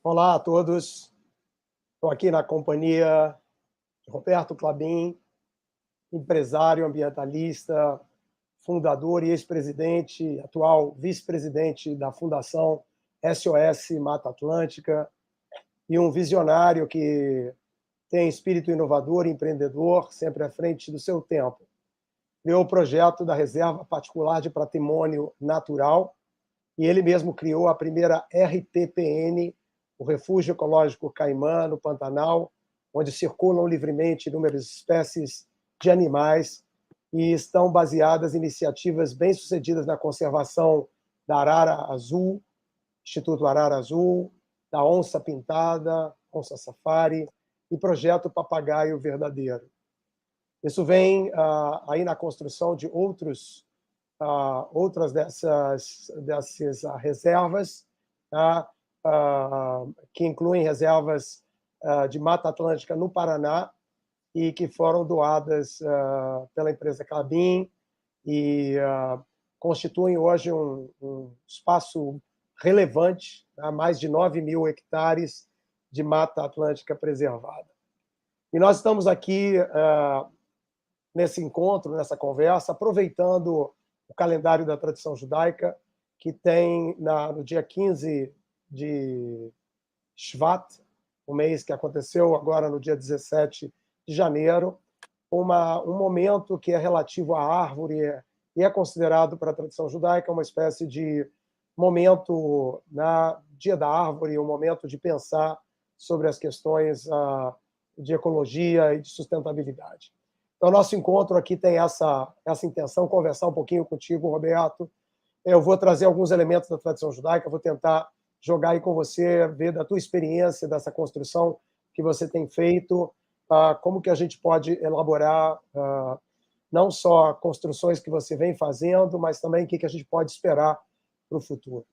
Olá a todos. Estou aqui na companhia de Roberto Klabin, empresário ambientalista, fundador e ex-presidente, atual vice-presidente da Fundação SOS Mata Atlântica, e um visionário que tem espírito inovador e empreendedor, sempre à frente do seu tempo. Criou o projeto da Reserva Particular de Patrimônio Natural, e ele mesmo criou a primeira RTPN, o Refúgio Ecológico Caimã, no Pantanal, onde circulam livremente inúmeras espécies de animais e estão baseadas em iniciativas bem-sucedidas na conservação da arara azul, Instituto Arara Azul, da onça pintada, onça safari e projeto Papagaio Verdadeiro. Isso vem aí na construção de outras dessas reservas, que incluem reservas de Mata Atlântica no Paraná e que foram doadas pela empresa Klabin e constituem hoje um espaço relevante, mais de 9.000 hectares de Mata Atlântica preservada. E nós estamos aqui nesse encontro, nessa conversa, aproveitando o calendário da tradição judaica, que tem no dia 15 de Shvat, o mês que aconteceu agora no dia 17 de janeiro, um momento que é relativo à árvore e é considerado para a tradição judaica uma espécie de momento na Dia da Árvore, um momento de pensar sobre as questões de ecologia e de sustentabilidade. Então, nosso encontro aqui tem essa intenção, conversar um pouquinho contigo, Roberto. Eu vou trazer alguns elementos da tradição judaica, vou tentar jogar aí com você, ver da tua experiência, dessa construção que você tem feito, como que a gente pode elaborar não só construções que você vem fazendo, mas também o que a gente pode esperar para o futuro.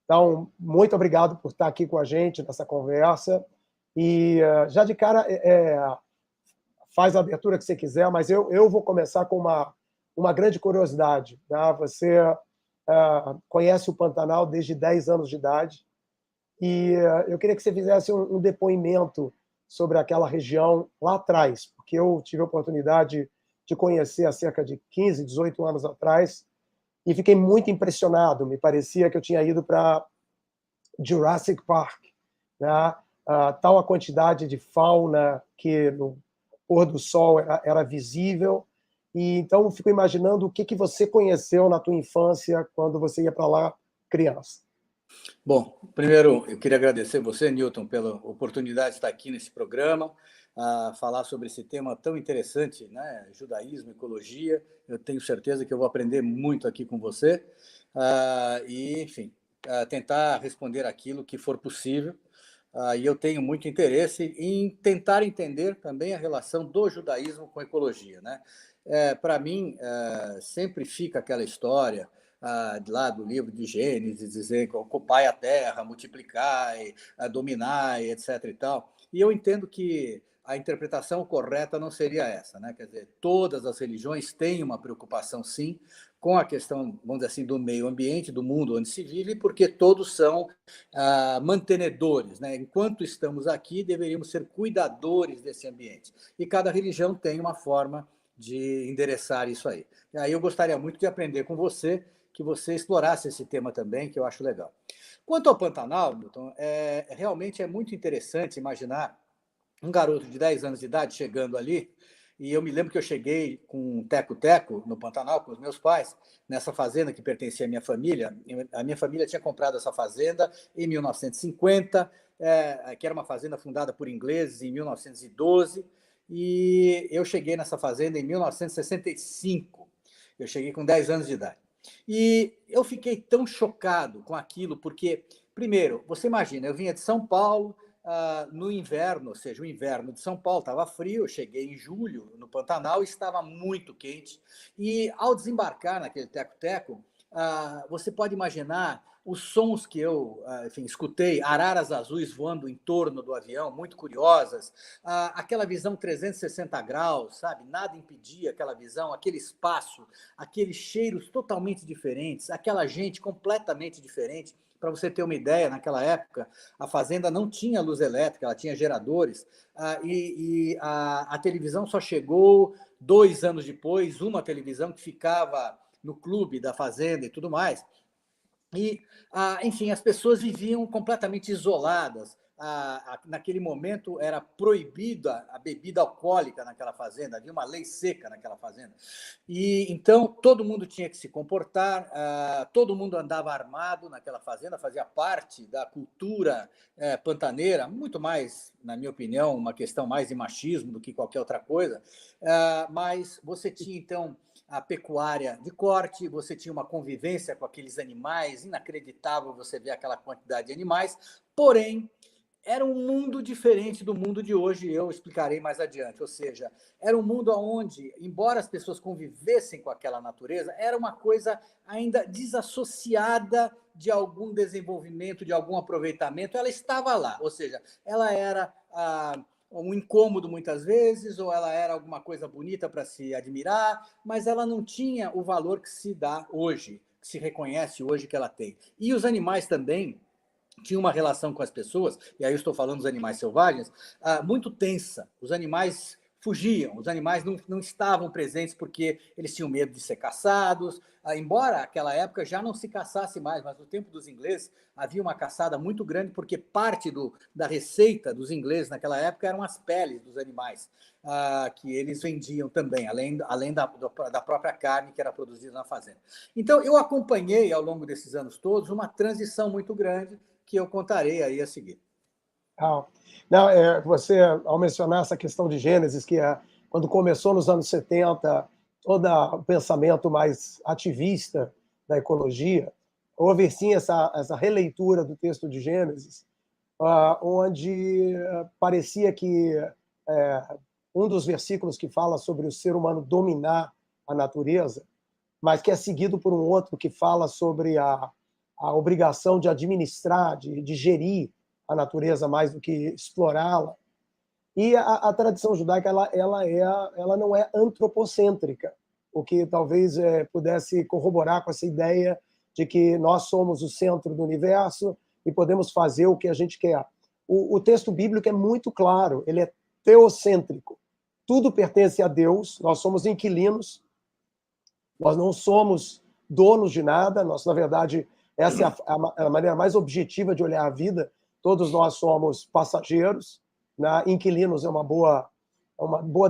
Então, muito obrigado por estar aqui com a gente nessa conversa. E já de cara, faz a abertura que você quiser, mas eu vou começar com uma grande curiosidade. Tá? Você conhece o Pantanal desde 10 anos de idade, e eu queria que você fizesse um depoimento sobre aquela região lá atrás, porque eu tive a oportunidade de conhecer há cerca de 15, 18 anos atrás, e fiquei muito impressionado. Me parecia que eu tinha ido para Jurassic Park, né? Tal a quantidade de fauna que no pôr do sol era visível. E então eu fico imaginando o que você conheceu na tua infância quando você ia para lá criança. Bom, primeiro eu queria agradecer você, Newton, pela oportunidade de estar aqui nesse programa, falar sobre esse tema tão interessante, né? Judaísmo, ecologia. Eu tenho certeza que eu vou aprender muito aqui com você e, enfim, tentar responder aquilo que for possível. E eu tenho muito interesse em tentar entender também a relação do judaísmo com a ecologia, né? Para mim, sempre fica aquela história lá do livro de Gênesis, dizer que ocupai a terra, multiplicai, dominai, etc. e tal. E eu entendo que a interpretação correta não seria essa, né? Quer dizer, todas as religiões têm uma preocupação, sim, com a questão, vamos dizer assim, do meio ambiente, do mundo onde se vive, porque todos são mantenedores, né? Enquanto estamos aqui, deveríamos ser cuidadores desse ambiente. E cada religião tem uma forma de endereçar isso aí. E aí eu gostaria muito de aprender com você, que você explorasse esse tema também, que eu acho legal. Quanto ao Pantanal, Milton, realmente é muito interessante imaginar um garoto de 10 anos de idade chegando ali, e eu me lembro que eu cheguei com um teco-teco no Pantanal com os meus pais, nessa fazenda que pertencia à minha família. A minha família tinha comprado essa fazenda em 1950, que era uma fazenda fundada por ingleses em 1912, e eu cheguei nessa fazenda em 1965. Eu cheguei com 10 anos de idade. E eu fiquei tão chocado com aquilo, porque, primeiro, você imagina, eu vinha de São Paulo, no inverno, ou seja, o inverno de São Paulo estava frio, eu cheguei em julho no Pantanal e estava muito quente. E ao desembarcar naquele teco-teco, você pode imaginar os sons que eu, enfim, escutei, araras azuis voando em torno do avião, muito curiosas, aquela visão 360 graus, sabe? Nada impedia aquela visão, aquele espaço, aqueles cheiros totalmente diferentes, aquela gente completamente diferente. Para você ter uma ideia, naquela época, a fazenda não tinha luz elétrica, ela tinha geradores, e a televisão só chegou 2 anos depois, uma televisão que ficava no clube da fazenda e tudo mais. E, enfim, as pessoas viviam completamente isoladas. Naquele momento era proibida a bebida alcoólica naquela fazenda, havia uma lei seca naquela fazenda. E então todo mundo tinha que se comportar, todo mundo andava armado naquela fazenda, fazia parte da cultura pantaneira, muito mais, na minha opinião, uma questão mais de machismo do que qualquer outra coisa. Mas você tinha, então, a pecuária de corte, você tinha uma convivência com aqueles animais, inacreditável você ver aquela quantidade de animais, porém, era um mundo diferente do mundo de hoje, eu explicarei mais adiante, ou seja, era um mundo onde, embora as pessoas convivessem com aquela natureza, era uma coisa ainda desassociada de algum desenvolvimento, de algum aproveitamento, ela estava lá, ou seja, ela era um incômodo muitas vezes, ou ela era alguma coisa bonita para se admirar, mas ela não tinha o valor que se dá hoje, que se reconhece hoje que ela tem. E os animais também tinham uma relação com as pessoas, e aí eu estou falando dos animais selvagens, muito tensa. Os animais fugiam, os animais não estavam presentes porque eles tinham medo de ser caçados, embora naquela época já não se caçasse mais, mas no tempo dos ingleses havia uma caçada muito grande porque parte da receita dos ingleses naquela época eram as peles dos animais, que eles vendiam também, além da própria carne que era produzida na fazenda. Então, eu acompanhei ao longo desses anos todos uma transição muito grande que eu contarei aí a seguir. Não, você, ao mencionar essa questão de Gênesis, que quando começou nos anos 70, todo o pensamento mais ativista da ecologia, houve sim essa releitura do texto de Gênesis, onde parecia que um dos versículos que fala sobre o ser humano dominar a natureza, mas que é seguido por um outro que fala sobre a obrigação de administrar, de gerir a natureza mais do que explorá-la. E a tradição judaica ela não é antropocêntrica, o que talvez pudesse corroborar com essa ideia de que nós somos o centro do universo e podemos fazer o que a gente quer. O texto bíblico é muito claro, ele é teocêntrico. Tudo pertence a Deus, nós somos inquilinos, nós não somos donos de nada, nós, na verdade, essa é a maneira mais objetiva de olhar a vida. Todos nós somos passageiros, né? Inquilinos é uma boa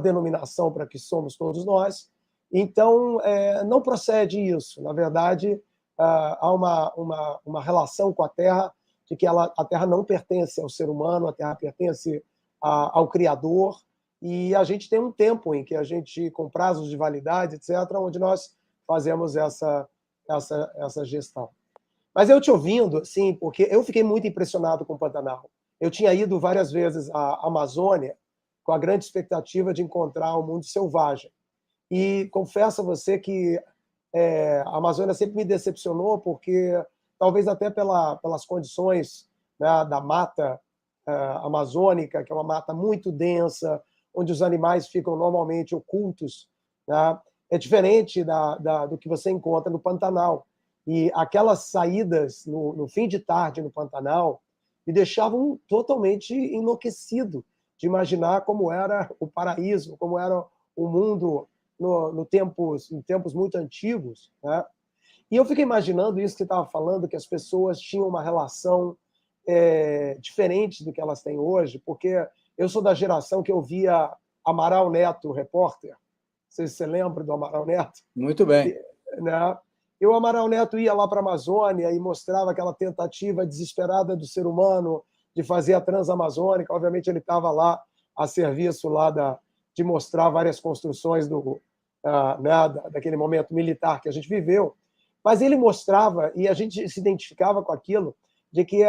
denominação para que somos todos nós. Então, não procede isso. Na verdade, há uma relação com a Terra, de que a Terra não pertence ao ser humano, a Terra pertence ao Criador, e a gente tem um tempo em que a gente, com prazos de validade, etc., onde nós fazemos essa gestão. Mas eu te ouvindo, assim, porque eu fiquei muito impressionado com o Pantanal. Eu tinha ido várias vezes à Amazônia com a grande expectativa de encontrar o mundo selvagem. E confesso a você que a Amazônia sempre me decepcionou, porque talvez até pelas condições, né, da mata amazônica, que é uma mata muito densa, onde os animais ficam normalmente ocultos, né? É diferente do que você encontra no Pantanal. E aquelas saídas no fim de tarde no Pantanal me deixavam totalmente enlouquecido de imaginar como era o paraíso, como era o mundo em tempos muito antigos, né? E eu fiquei imaginando isso que você estava falando, que as pessoas tinham uma relação diferente do que elas têm hoje, porque eu sou da geração que eu via Amaral Neto, repórter. Não sei se você lembra do Amaral Neto. Muito bem. Né? E o Amaral Neto ia lá para a Amazônia e mostrava aquela tentativa desesperada do ser humano de fazer a Transamazônica. Obviamente, ele estava lá a serviço lá de mostrar várias construções daquele momento militar que a gente viveu. Mas ele mostrava, e a gente se identificava com aquilo, de que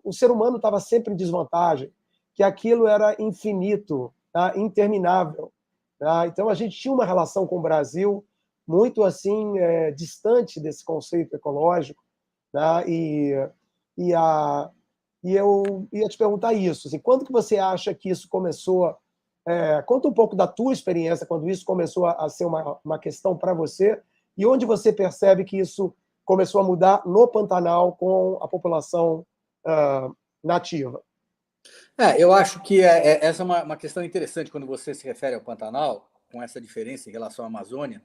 o ser humano estava sempre em desvantagem, que aquilo era infinito, tá? Interminável. Tá? Então, a gente tinha uma relação com o Brasil muito assim distante desse conceito ecológico, né? E, a, e eu ia te perguntar isso, assim, quando que você acha que isso começou? Conta um pouco da tua experiência quando isso começou a ser uma questão para você e onde você percebe que isso começou a mudar no Pantanal com a população nativa. Eu acho que essa é uma questão interessante quando você se refere ao Pantanal, com essa diferença em relação à Amazônia,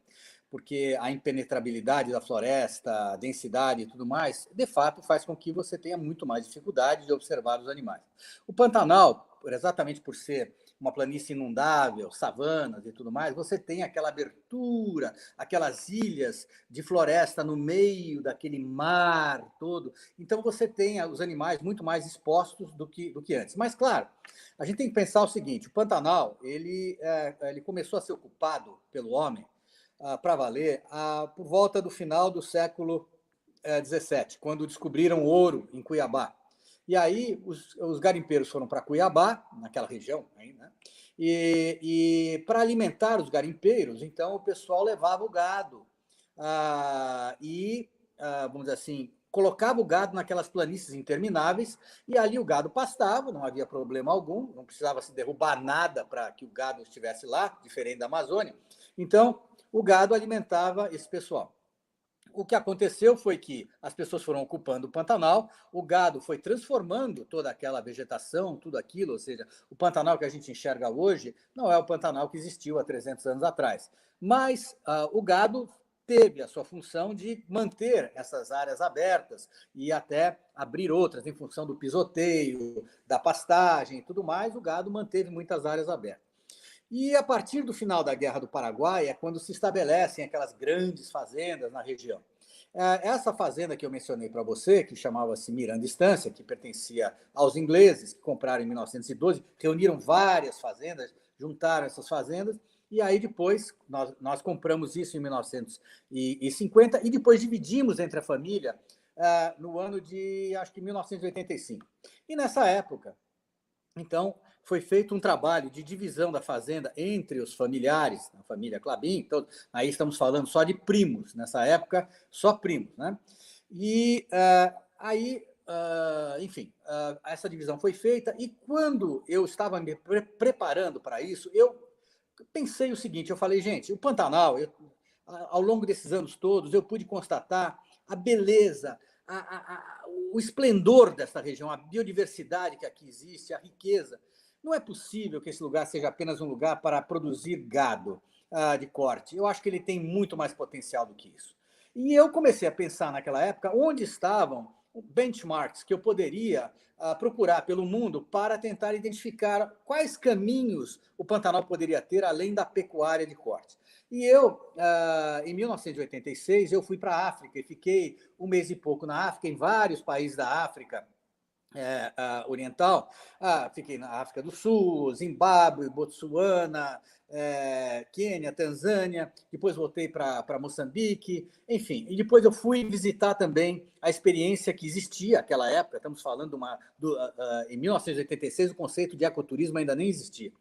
porque a impenetrabilidade da floresta, a densidade e tudo mais, de fato, faz com que você tenha muito mais dificuldade de observar os animais. O Pantanal, exatamente por ser uma planície inundável, savanas e tudo mais, você tem aquela abertura, aquelas ilhas de floresta no meio daquele mar todo. Então, você tem os animais muito mais expostos do que antes. Mas, claro, a gente tem que pensar o seguinte, o Pantanal ele começou a ser ocupado pelo homem para valer por volta do final do século XVII, quando descobriram ouro em Cuiabá. E aí os garimpeiros foram para Cuiabá, naquela região, aí, né? E para alimentar os garimpeiros, então o pessoal levava o gado vamos dizer assim, colocava o gado naquelas planícies intermináveis e ali o gado pastava, não havia problema algum, não precisava se derrubar nada para que o gado estivesse lá, diferente da Amazônia. Então, o gado alimentava esse pessoal. O que aconteceu foi que as pessoas foram ocupando o Pantanal, o gado foi transformando toda aquela vegetação, tudo aquilo, ou seja, o Pantanal que a gente enxerga hoje não é o Pantanal que existiu há 300 anos atrás. Mas o gado teve a sua função de manter essas áreas abertas e até abrir outras, em função do pisoteio, da pastagem e tudo mais, o gado manteve muitas áreas abertas. E a partir do final da Guerra do Paraguai é quando se estabelecem aquelas grandes fazendas na região. Essa fazenda que eu mencionei para você, que chamava-se Miranda Estância, que pertencia aos ingleses, que compraram em 1912, reuniram várias fazendas, juntaram essas fazendas, e aí depois nós compramos isso em 1950 e depois dividimos entre a família no ano de, acho que 1985. E nessa época, então, foi feito um trabalho de divisão da fazenda entre os familiares, a família Klabin, então, aí estamos falando só de primos, nessa época, só primos, né? E enfim, essa divisão foi feita, e quando eu estava me preparando para isso, eu pensei o seguinte, eu falei, gente, o Pantanal, ao longo desses anos todos, eu pude constatar a beleza, o esplendor dessa região, a biodiversidade que aqui existe, a riqueza. Não é possível que esse lugar seja apenas um lugar para produzir gado de corte. Eu acho que ele tem muito mais potencial do que isso. E eu comecei a pensar naquela época onde estavam benchmarks que eu poderia procurar pelo mundo para tentar identificar quais caminhos o Pantanal poderia ter além da pecuária de corte. E eu, em 1986, eu fui para a África e fiquei um mês e pouco na África, em vários países da África oriental. Fiquei na África do Sul, Zimbábue, Botsuana, Quênia, Tanzânia, depois voltei para Moçambique, enfim. E depois eu fui visitar também a experiência que existia naquela época, estamos falando em 1986, o conceito de ecoturismo ainda nem existia.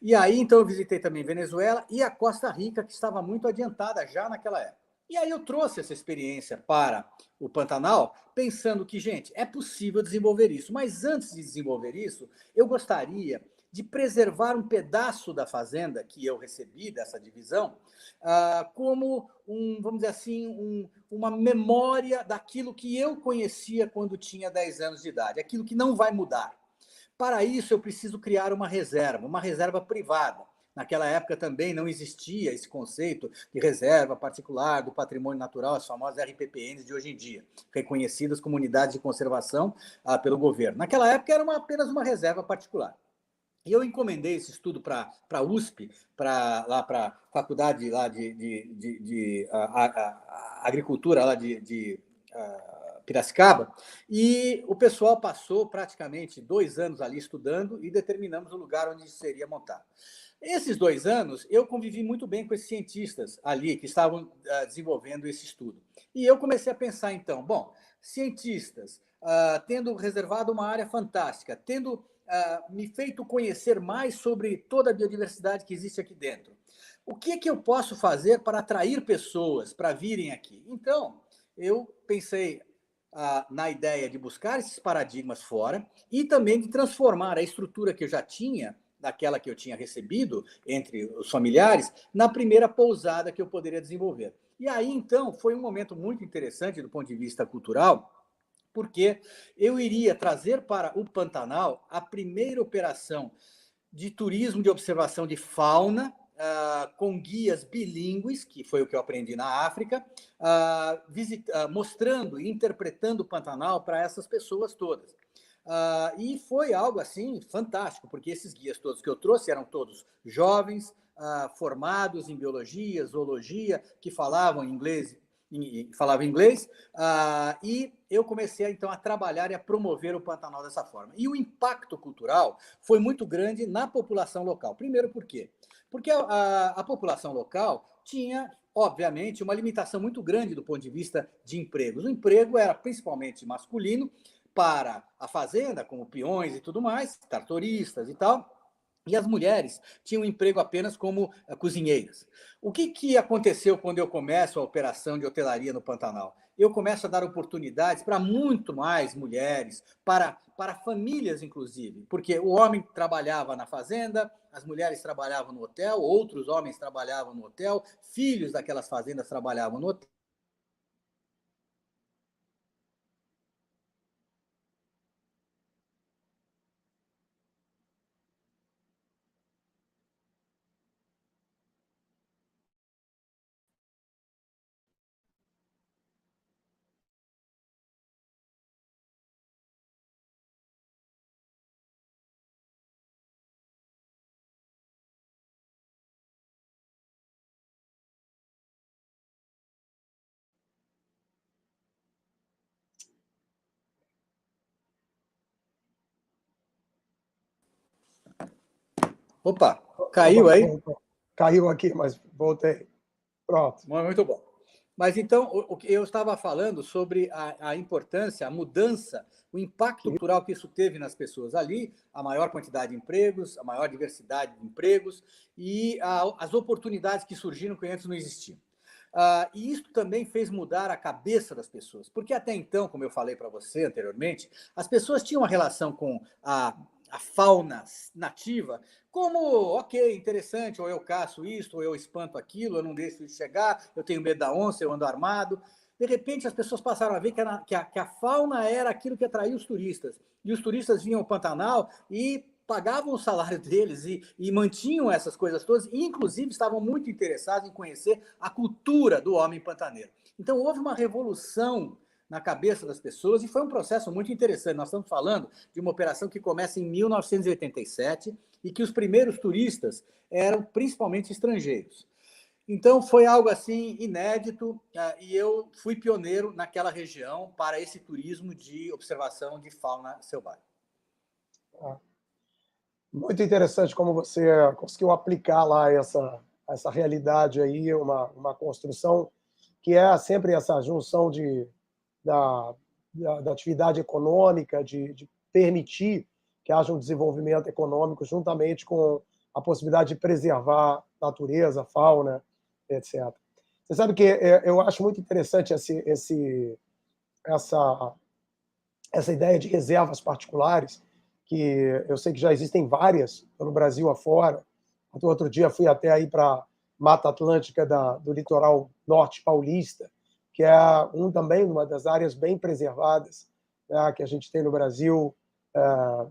E aí, então, eu visitei também Venezuela e a Costa Rica, que estava muito adiantada já naquela época. E aí eu trouxe essa experiência para o Pantanal, pensando que, gente, é possível desenvolver isso. Mas antes de desenvolver isso, eu gostaria de preservar um pedaço da fazenda que eu recebi dessa divisão, como vamos dizer assim, uma memória daquilo que eu conhecia quando tinha 10 anos de idade, aquilo que não vai mudar. Para isso, eu preciso criar uma reserva privada. Naquela época também não existia esse conceito de reserva particular do patrimônio natural, as famosas RPPNs de hoje em dia, reconhecidas como unidades de conservação pelo governo. Naquela época era apenas uma reserva particular. E eu encomendei esse estudo para a USP, para a faculdade lá de agricultura lá de Piracicaba, e o pessoal passou praticamente 2 anos ali estudando e determinamos o lugar onde isso seria montado. Esses 2 anos, eu convivi muito bem com esses cientistas ali que estavam desenvolvendo esse estudo. E eu comecei a pensar, então, bom, cientistas, tendo reservado uma área fantástica, tendo me feito conhecer mais sobre toda a biodiversidade que existe aqui dentro, o que eu posso fazer para atrair pessoas para virem aqui? Então, eu pensei, na ideia de buscar esses paradigmas fora e também de transformar a estrutura que eu já tinha, daquela que eu tinha recebido entre os familiares, na primeira pousada que eu poderia desenvolver. E aí, então, foi um momento muito interessante do ponto de vista cultural, porque eu iria trazer para o Pantanal a primeira operação de turismo de observação de fauna, com guias bilíngues, que foi o que eu aprendi na África, mostrando e interpretando o Pantanal para essas pessoas todas. E foi algo assim fantástico, porque esses guias todos que eu trouxe eram todos jovens, formados em biologia, zoologia, que falavam inglês, e eu comecei então a trabalhar e a promover o Pantanal dessa forma. E o impacto cultural foi muito grande na população local. Primeiro, por quê? Porque a população local tinha, obviamente, uma limitação muito grande do ponto de vista de empregos. O emprego era principalmente masculino para a fazenda, como peões e tudo mais, tratoristas e tal, e as mulheres tinham emprego apenas como cozinheiras. O que aconteceu quando eu começo a operação de hotelaria no Pantanal? Eu começo a dar oportunidades para muito mais mulheres, para famílias, inclusive, porque o homem trabalhava na fazenda, as mulheres trabalhavam no hotel, outros homens trabalhavam no hotel, filhos daquelas fazendas trabalhavam no hotel. Opa, caiu aí? Caiu aqui, mas voltei. Pronto. Muito bom. Mas então, o que eu estava falando sobre a importância, a mudança, o impacto cultural que isso teve nas pessoas ali, a maior quantidade de empregos, a maior diversidade de empregos e as oportunidades que surgiram que antes não existiam. E isso também fez mudar a cabeça das pessoas, porque até então, como eu falei para você anteriormente, as pessoas tinham uma relação com a fauna nativa como, ok, interessante, ou eu caço isso, ou eu espanto aquilo, eu não deixo isso chegar, eu tenho medo da onça, eu ando armado. De repente, as pessoas passaram a ver que a fauna era aquilo que atraía os turistas. E os turistas vinham ao Pantanal e pagavam o salário deles e mantinham essas coisas todas, e inclusive estavam muito interessados em conhecer a cultura do homem pantaneiro. Então, houve uma revolução na cabeça das pessoas e foi um processo muito interessante. Nós estamos falando de uma operação que começa em 1987 e que os primeiros turistas eram principalmente estrangeiros. Então, foi algo assim inédito e eu fui pioneiro naquela região para esse turismo de observação de fauna selvagem. Muito interessante como você conseguiu aplicar lá essa realidade aí, uma construção que é sempre essa junção da atividade econômica, de permitir que haja um desenvolvimento econômico juntamente com a possibilidade de preservar a natureza, a fauna, etc. Você sabe que eu acho muito interessante essa ideia de reservas particulares, que eu sei que já existem várias no Brasil afora. Outro dia fui até aí para Mata Atlântica do litoral norte paulista, que é também uma das áreas bem preservadas, né, que a gente tem no Brasil,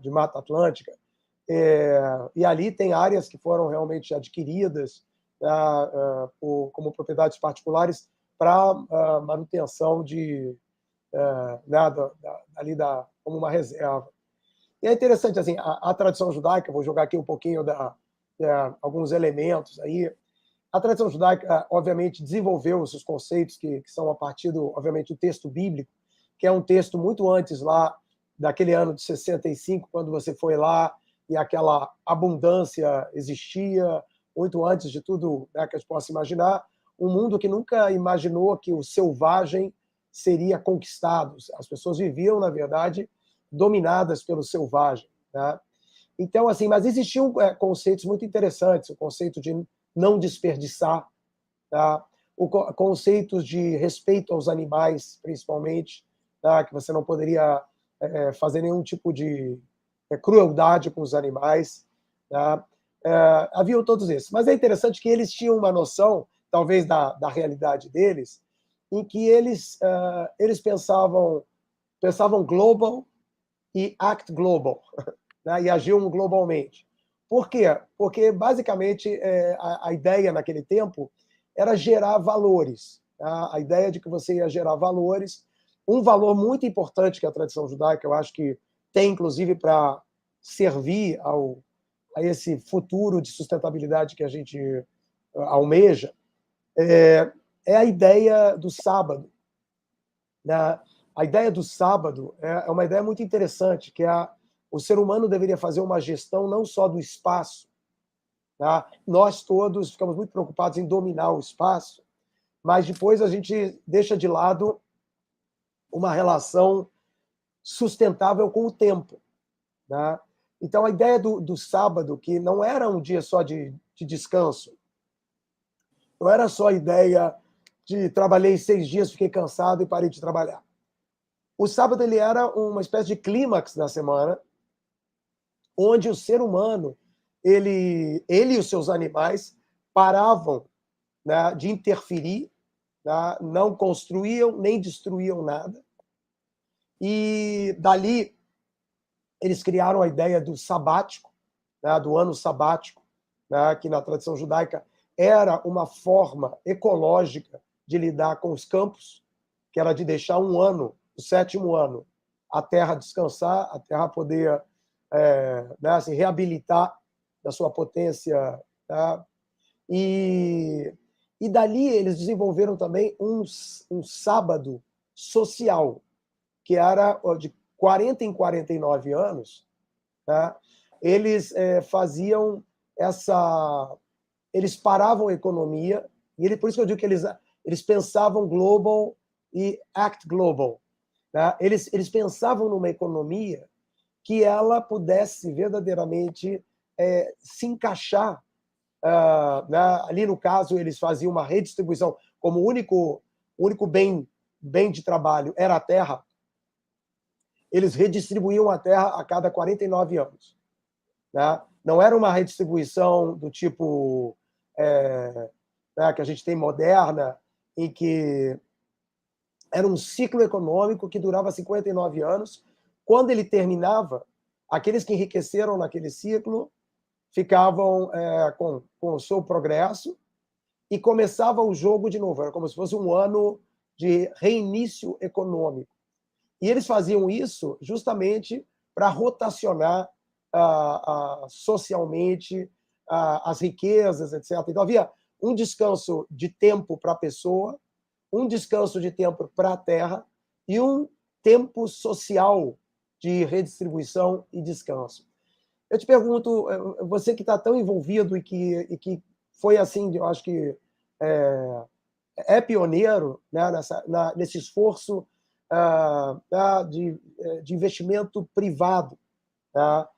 de Mata Atlântica. E ali tem áreas que foram realmente adquiridas, né, como propriedades particulares para manutenção né, ali como uma reserva. E é interessante, assim, a tradição judaica, vou jogar aqui um pouquinho alguns elementos aí. A tradição judaica, obviamente, desenvolveu esses conceitos que são a partir, obviamente, do texto bíblico, que é um texto muito antes lá daquele ano de 65, quando você foi lá e aquela abundância existia, muito antes de tudo, né, que a gente possa imaginar, um mundo que nunca imaginou que o selvagem seria conquistado. As pessoas viviam, na verdade, dominadas pelo selvagem, né? Então, assim, mas existiam conceitos muito interessantes, o conceito de não desperdiçar, tá? Conceitos de respeito aos animais, principalmente, tá? Que você não poderia fazer nenhum tipo de crueldade com os animais. Tá? Haviam todos esses. Mas é interessante que eles tinham uma noção, talvez da realidade deles, em que eles pensavam global e act global, né? E agiam globalmente. Por quê? Porque, basicamente, a ideia naquele tempo era gerar valores. Tá? A ideia de que você ia gerar valores. Um valor muito importante que a tradição judaica, eu acho que tem, inclusive, para servir a esse futuro de sustentabilidade que a gente almeja, é a ideia do sábado. Né? A ideia do sábado é uma ideia muito interessante, que o ser humano deveria fazer uma gestão não só do espaço. Tá? Nós todos ficamos muito preocupados em dominar o espaço, mas depois a gente deixa de lado uma relação sustentável com o tempo. Tá? Então, a ideia do sábado, que não era um dia só de descanso, não era só a ideia de trabalhei 6 dias, fiquei cansado e parei de trabalhar. O sábado ele era uma espécie de clímax da semana, onde o ser humano, ele e os seus animais paravam, né, de interferir, né, não construíam nem destruíam nada. E dali eles criaram a ideia do sabático, né, do ano sabático, né, que na tradição judaica era uma forma ecológica de lidar com os campos, que era de deixar um ano, o 7º ano, a terra descansar, a terra poder né, se reabilitar da sua potência. Tá? E dali eles desenvolveram também um sábado social, que era de 40 em 49 anos. Tá? Eles faziam eles paravam a economia, e por isso que eu digo que eles pensavam global e act global. Tá? Eles pensavam numa economia que ela pudesse verdadeiramente se encaixar. Né? Ali, no caso, eles faziam uma redistribuição, como o único bem de trabalho era a terra, eles redistribuíam a terra a cada 49 anos. Né? Não era uma redistribuição do tipo né, que a gente tem moderna, em que era um ciclo econômico que durava 59 anos. Quando ele terminava, aqueles que enriqueceram naquele ciclo ficavam com o seu progresso e começava o jogo de novo. Era como se fosse um ano de reinício econômico. E eles faziam isso justamente para rotacionar socialmente as riquezas, etc. Então, havia um descanso de tempo para a pessoa, um descanso de tempo para a terra e um tempo social de redistribuição e descanso. Eu te pergunto, você que está tão envolvido e que foi assim, eu acho que pioneiro, né, nesse esforço de investimento privado, tá?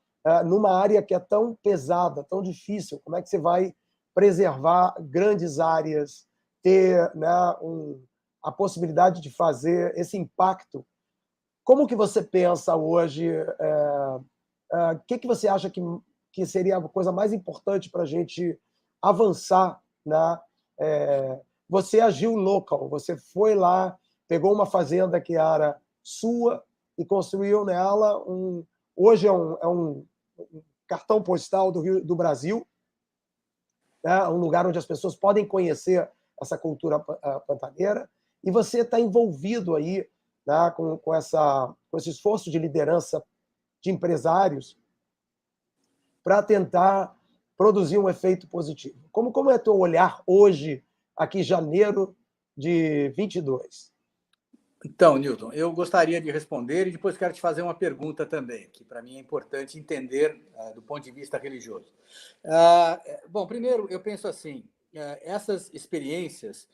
Numa área que é tão pesada, tão difícil. Como é que você vai preservar grandes áreas, ter, né, a possibilidade de fazer esse impacto? Como que você pensa hoje? O que você acha que seria a coisa mais importante para a gente avançar? Né? Você agiu local, você foi lá, pegou uma fazenda que era sua e construiu nela hoje é um cartão postal do Brasil, né? Um lugar onde as pessoas podem conhecer essa cultura pantaneira, e você está envolvido aí, né, com esse esforço de liderança de empresários para tentar produzir um efeito positivo. Como é o teu olhar hoje, aqui em janeiro de 22? Então, Newton, eu gostaria de responder e depois quero te fazer uma pergunta também, que para mim é importante entender do ponto de vista religioso. Bom, primeiro, eu penso assim, essas experiências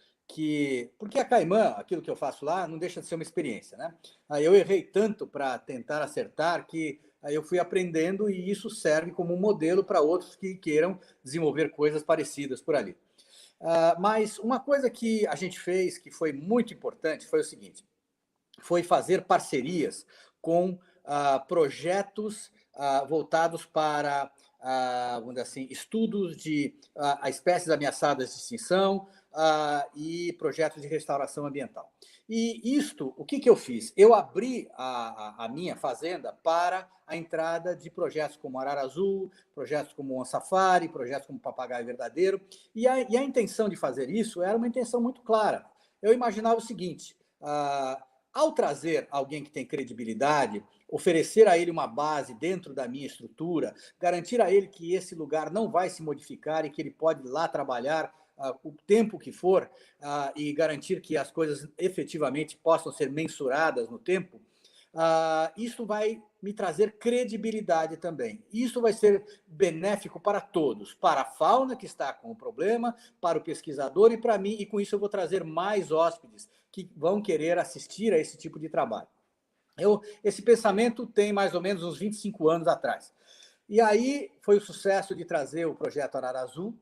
porque a Caimã, aquilo que eu faço lá, não deixa de ser uma experiência, né? Eu errei tanto para tentar acertar que eu fui aprendendo e isso serve como um modelo para outros que queiram desenvolver coisas parecidas por ali. Mas uma coisa que a gente fez que foi muito importante foi o seguinte: foi fazer parcerias com projetos voltados para, vamos dizer assim, estudos de espécies ameaçadas de extinção e projetos de restauração ambiental. E o que eu fiz? Eu abri a minha fazenda para a entrada de projetos como Arara Azul, projetos como Onça Safari, projetos como Papagaio Verdadeiro, e a intenção de fazer isso era uma intenção muito clara. Eu imaginava o seguinte: ao trazer alguém que tem credibilidade, oferecer a ele uma base dentro da minha estrutura, garantir a ele que esse lugar não vai se modificar e que ele pode ir lá trabalhar o tempo que for e garantir que as coisas efetivamente possam ser mensuradas no tempo, isso vai me trazer credibilidade também. Isso vai ser benéfico para todos, para a fauna que está com o problema, para o pesquisador e para mim, e com isso eu vou trazer mais hóspedes que vão querer assistir a esse tipo de trabalho. Esse pensamento tem mais ou menos uns 25 anos atrás. E aí foi o sucesso de trazer o projeto Arara Azul,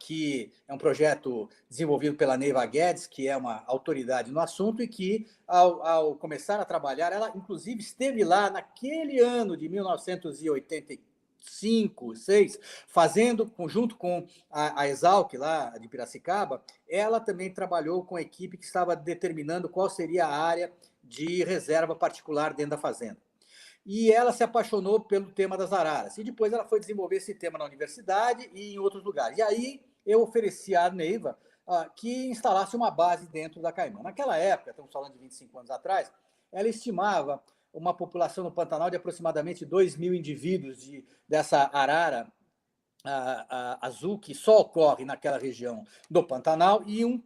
que é um projeto desenvolvido pela Neiva Guedes, que é uma autoridade no assunto e que, ao começar a trabalhar, ela inclusive esteve lá naquele ano de 1985, 6, fazendo, junto com a Exalc, lá de Piracicaba, ela também trabalhou com a equipe que estava determinando qual seria a área de reserva particular dentro da fazenda. E ela se apaixonou pelo tema das araras. E depois ela foi desenvolver esse tema na universidade e em outros lugares. E aí eu ofereci à Neiva que instalasse uma base dentro da Caimã. Naquela época, estamos falando de 25 anos atrás, ela estimava uma população no Pantanal de aproximadamente 2.000 indivíduos dessa arara azul, que só ocorre naquela região do Pantanal, e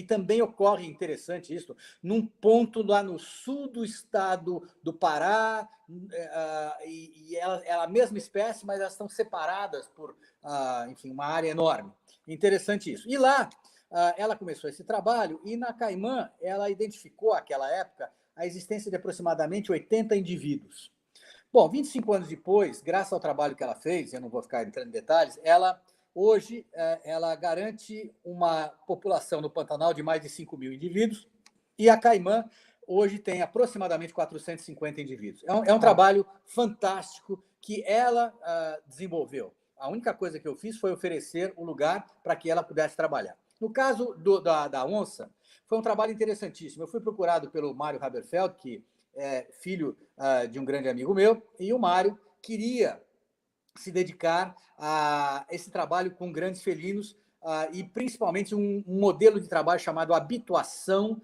também ocorre, interessante isso, num ponto lá no sul do estado do Pará, e ela é a mesma espécie, mas elas estão separadas por, enfim, uma área enorme. Interessante isso. E lá, ela começou esse trabalho, e na Caimã, ela identificou, naquela época, a existência de aproximadamente 80 indivíduos. Bom, 25 anos depois, graças ao trabalho que ela fez, eu não vou ficar entrando em detalhes, hoje, ela garante uma população no Pantanal de mais de 5.000 indivíduos, e a Caimã hoje tem aproximadamente 450 indivíduos. É um trabalho fantástico que ela desenvolveu. A única coisa que eu fiz foi oferecer o lugar para que ela pudesse trabalhar. No caso da onça, foi um trabalho interessantíssimo. Eu fui procurado pelo Mário Haberfeld, que é filho de um grande amigo meu, e o Mário queria se dedicar a esse trabalho com grandes felinos e principalmente um modelo de trabalho chamado habituação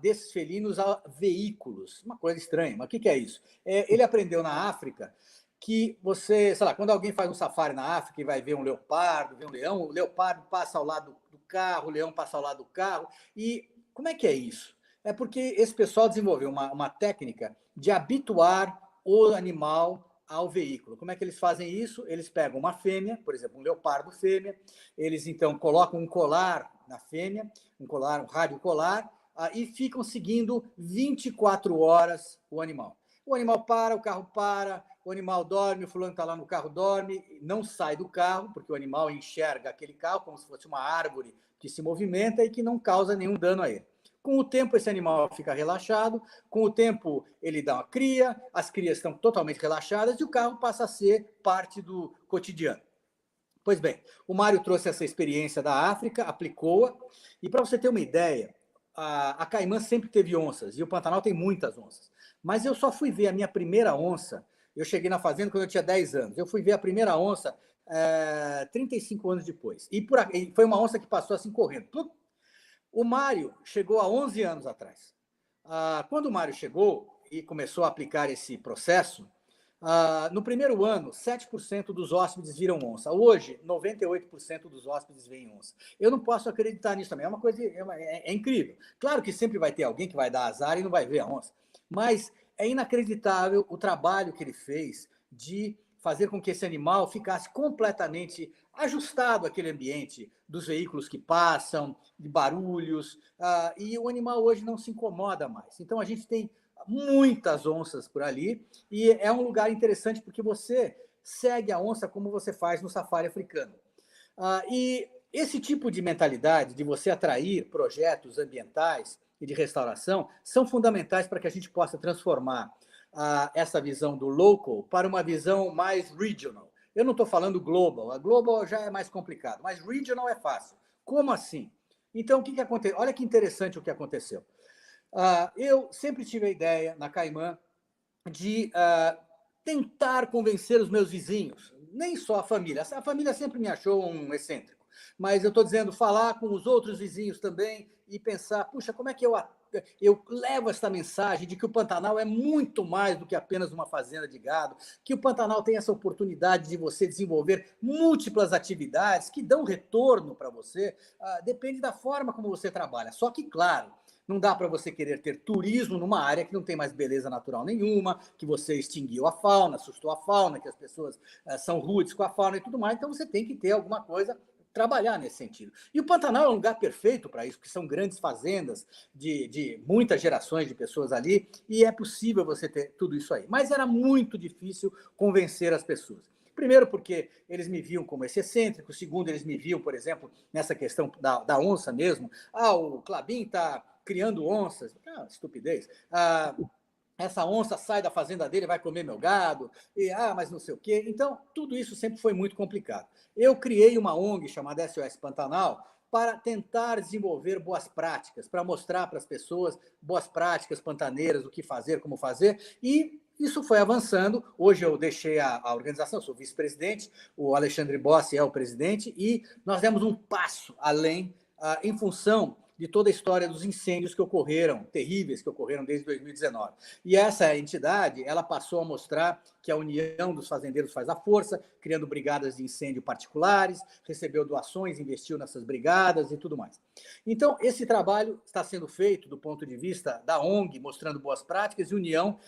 desses felinos a veículos. Uma coisa estranha, mas o que é isso? Ele aprendeu na África que você, sei lá, quando alguém faz um safari na África e vai ver um leopardo, ver um leão, o leopardo passa ao lado do carro, o leão passa ao lado do carro. E como é que é isso? É porque esse pessoal desenvolveu uma técnica de habituar o animal ao veículo. Como é que eles fazem isso? Eles pegam uma fêmea, por exemplo, um leopardo fêmea, eles então colocam um colar na fêmea, um rádio colar, e ficam seguindo 24 horas o animal. O animal para, o carro para, o animal dorme, o fulano está lá no carro, dorme, não sai do carro, porque o animal enxerga aquele carro como se fosse uma árvore que se movimenta e que não causa nenhum dano a ele. Com o tempo, esse animal fica relaxado, com o tempo, ele dá uma cria, as crias estão totalmente relaxadas e o carro passa a ser parte do cotidiano. Pois bem, o Mário trouxe essa experiência da África, aplicou-a, e para você ter uma ideia, a Caimã sempre teve onças, e o Pantanal tem muitas onças. Mas eu só fui ver a minha primeira onça, eu cheguei na fazenda quando eu tinha 10 anos, eu fui ver a primeira onça 35 anos depois. E foi uma onça que passou assim correndo. O Mário chegou há 11 anos atrás. Quando o Mário chegou e começou a aplicar esse processo, no primeiro ano, 7% dos hóspedes viram onça. Hoje, 98% dos hóspedes veem onça. Eu não posso acreditar nisso também. É uma coisa incrível. Claro que sempre vai ter alguém que vai dar azar e não vai ver a onça. Mas é inacreditável o trabalho que ele fez de fazer com que esse animal ficasse completamente ajustado àquele ambiente dos veículos que passam, de barulhos, e o animal hoje não se incomoda mais. Então, a gente tem muitas onças por ali, e é um lugar interessante porque você segue a onça como você faz no safari africano. E esse tipo de mentalidade de você atrair projetos ambientais e de restauração são fundamentais para que a gente possa transformar essa visão do local para uma visão mais regional. Eu não estou falando global, a global já é mais complicado, mas regional é fácil. Como assim? Então, o que aconteceu? Olha que interessante o que aconteceu. Eu sempre tive a ideia, na Caimã, de tentar convencer os meus vizinhos, nem só a família. A família sempre me achou um excêntrico, mas eu estou dizendo, falar com os outros vizinhos também e pensar, puxa, como é que eu levo essa mensagem de que o Pantanal é muito mais do que apenas uma fazenda de gado, que o Pantanal tem essa oportunidade de você desenvolver múltiplas atividades que dão retorno para você, depende da forma como você trabalha. Só que, claro, não dá para você querer ter turismo numa área que não tem mais beleza natural nenhuma, que você extinguiu a fauna, assustou a fauna, que as pessoas são rudes com a fauna e tudo mais. Então, você tem que ter alguma coisa, trabalhar nesse sentido. E o Pantanal é um lugar perfeito para isso, porque são grandes fazendas de muitas gerações de pessoas ali, e é possível você ter tudo isso aí. Mas era muito difícil convencer as pessoas. Primeiro, porque eles me viam como esse excêntrico. Segundo, eles me viam, por exemplo, nessa questão da onça mesmo. O Klabin está criando onças. Estupidez. Essa onça sai da fazenda dele, vai comer meu gado, mas não sei o quê. Então, tudo isso sempre foi muito complicado. Eu criei uma ONG chamada SOS Pantanal para tentar desenvolver boas práticas, para mostrar para as pessoas boas práticas pantaneiras, o que fazer, como fazer, e isso foi avançando. Hoje eu deixei a organização, sou vice-presidente, o Alexandre Bossi é o presidente, e nós demos um passo além em função de toda a história dos incêndios que ocorreram, terríveis que ocorreram desde 2019. E essa entidade, ela passou a mostrar que a união dos fazendeiros faz a força, criando brigadas de incêndio particulares, recebeu doações, investiu nessas brigadas e tudo mais. Então, esse trabalho está sendo feito do ponto de vista da ONG, mostrando boas práticas e união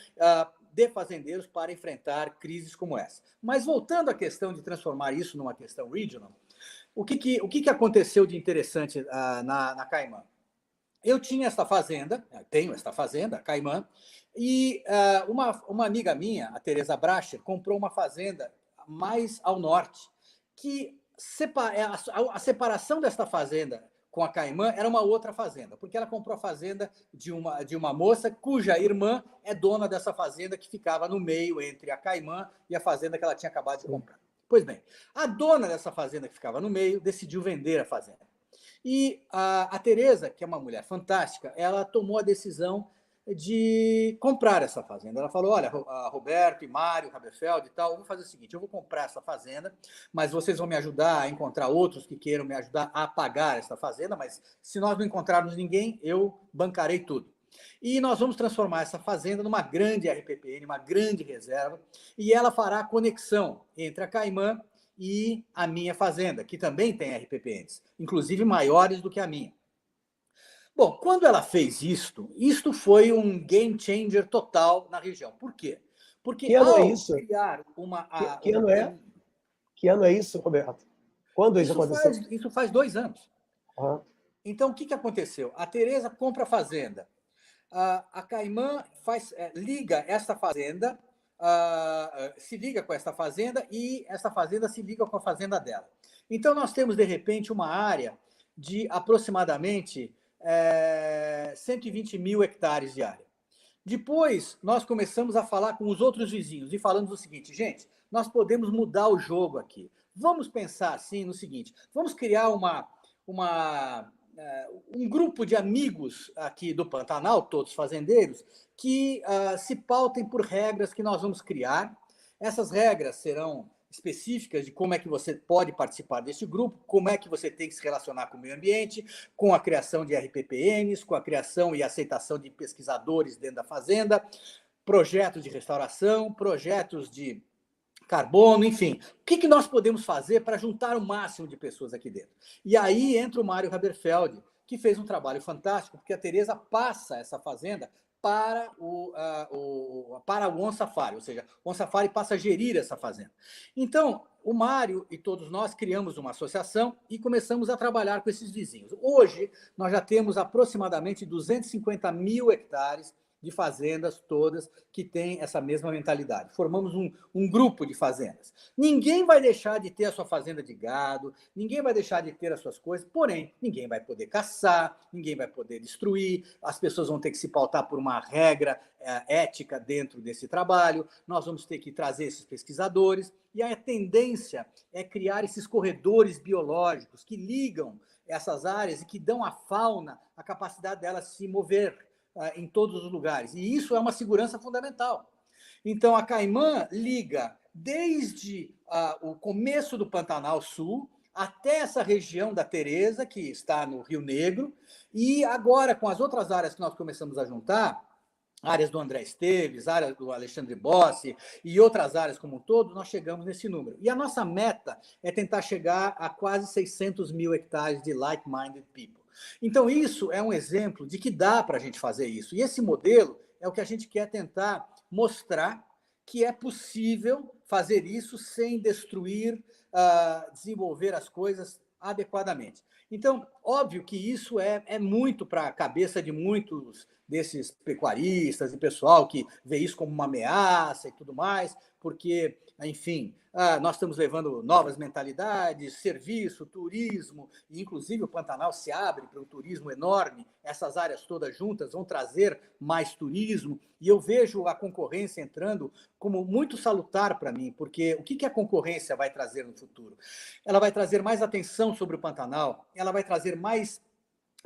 de fazendeiros para enfrentar crises como essa. Mas voltando à questão de transformar isso numa questão regional, o que aconteceu de interessante na Caimã? Eu tinha esta fazenda, tenho esta fazenda, a Caimã, e uma amiga minha, a Teresa Bracher, comprou uma fazenda mais ao norte, que a separação desta fazenda com a Caimã era uma outra fazenda, porque ela comprou a fazenda de uma moça cuja irmã é dona dessa fazenda que ficava no meio entre a Caimã e a fazenda que ela tinha acabado de comprar. Pois bem, a dona dessa fazenda que ficava no meio decidiu vender a fazenda. E a Teresa, que é uma mulher fantástica, ela tomou a decisão de comprar essa fazenda. Ela falou, olha, Roberto e Mário, Haberfeld e tal, eu vou fazer o seguinte, eu vou comprar essa fazenda, mas vocês vão me ajudar a encontrar outros que queiram me ajudar a pagar essa fazenda, mas se nós não encontrarmos ninguém, eu bancarei tudo. E nós vamos transformar essa fazenda numa grande RPPN, uma grande reserva, e ela fará a conexão entre a Caimã e a minha fazenda, que também tem RPPNs, inclusive maiores do que a minha. Bom, quando ela fez isto foi um game changer total na região. Por quê? Porque que ano é isso? Criar Que ano é isso, Roberto? Quando isso aconteceu? Isso faz 2 anos. Uhum. Então, o que aconteceu? A Teresa compra a fazenda. A Caimã liga essa fazenda, se liga com essa fazenda e essa fazenda se liga com a fazenda dela. Então, nós temos, de repente, uma área de aproximadamente 120 mil hectares de área. Depois, nós começamos a falar com os outros vizinhos e falamos o seguinte, gente, nós podemos mudar o jogo aqui. Vamos pensar assim no seguinte, vamos criar um grupo de amigos aqui do Pantanal, todos fazendeiros, que se pautem por regras que nós vamos criar. Essas regras serão específicas de como é que você pode participar desse grupo, como é que você tem que se relacionar com o meio ambiente, com a criação de RPPNs, com a criação e aceitação de pesquisadores dentro da fazenda, projetos de restauração, projetos de carbono, enfim. O que nós podemos fazer para juntar o máximo de pessoas aqui dentro? E aí entra o Mário Haberfeld, que fez um trabalho fantástico, porque a Teresa passa essa fazenda para o On Safari, ou seja, o On Safari passa a gerir essa fazenda. Então, o Mário e todos nós criamos uma associação e começamos a trabalhar com esses vizinhos. Hoje, nós já temos aproximadamente 250 mil hectares de fazendas todas que têm essa mesma mentalidade. Formamos um grupo de fazendas. Ninguém vai deixar de ter a sua fazenda de gado, ninguém vai deixar de ter as suas coisas, porém, ninguém vai poder caçar, ninguém vai poder destruir, as pessoas vão ter que se pautar por uma regra ética dentro desse trabalho, nós vamos ter que trazer esses pesquisadores, e a tendência é criar esses corredores biológicos que ligam essas áreas e que dão à fauna a capacidade dela se mover em todos os lugares. E isso é uma segurança fundamental. Então, a Caimã liga desde o começo do Pantanal Sul até essa região da Tereza, que está no Rio Negro, e agora, com as outras áreas que nós começamos a juntar, áreas do André Esteves, áreas do Alexandre Bossi e outras áreas como um todo, nós chegamos nesse número. E a nossa meta é tentar chegar a quase 600 mil hectares de like-minded people. Então, isso é um exemplo de que dá para a gente fazer isso. E esse modelo é o que a gente quer tentar mostrar que é possível fazer isso sem destruir, desenvolver as coisas adequadamente. Então, óbvio que isso é muito para a cabeça de muitos desses pecuaristas e pessoal que vê isso como uma ameaça e tudo mais, porque, enfim, nós estamos levando novas mentalidades, serviço, turismo, e inclusive o Pantanal se abre para um turismo enorme, essas áreas todas juntas vão trazer mais turismo, e eu vejo a concorrência entrando como muito salutar para mim, porque o que a concorrência vai trazer no futuro? Ela vai trazer mais atenção sobre o Pantanal, ela vai trazer mais,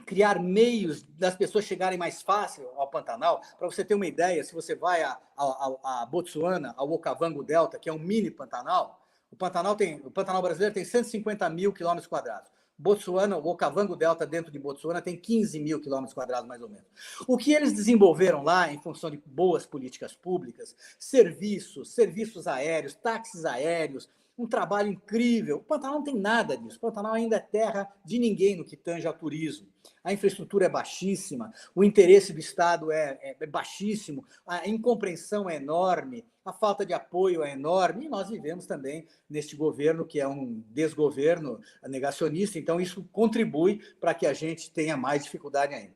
criar meios das pessoas chegarem mais fácil ao Pantanal. Para você ter uma ideia, se você vai a Botsuana, ao Okavango Delta, que é um mini Pantanal, o Pantanal brasileiro tem 150 mil quilômetros quadrados. Botsuana, o Okavango Delta dentro de Botsuana tem 15 mil quilômetros quadrados, mais ou menos. O que eles desenvolveram lá, em função de boas políticas públicas, serviços aéreos, táxis aéreos, um trabalho incrível. O Pantanal não tem nada disso. O Pantanal ainda é terra de ninguém no que tange ao turismo. A infraestrutura é baixíssima, o interesse do Estado é baixíssimo, a incompreensão é enorme, a falta de apoio é enorme, e nós vivemos também neste governo, que é um desgoverno negacionista, então isso contribui para que a gente tenha mais dificuldade ainda.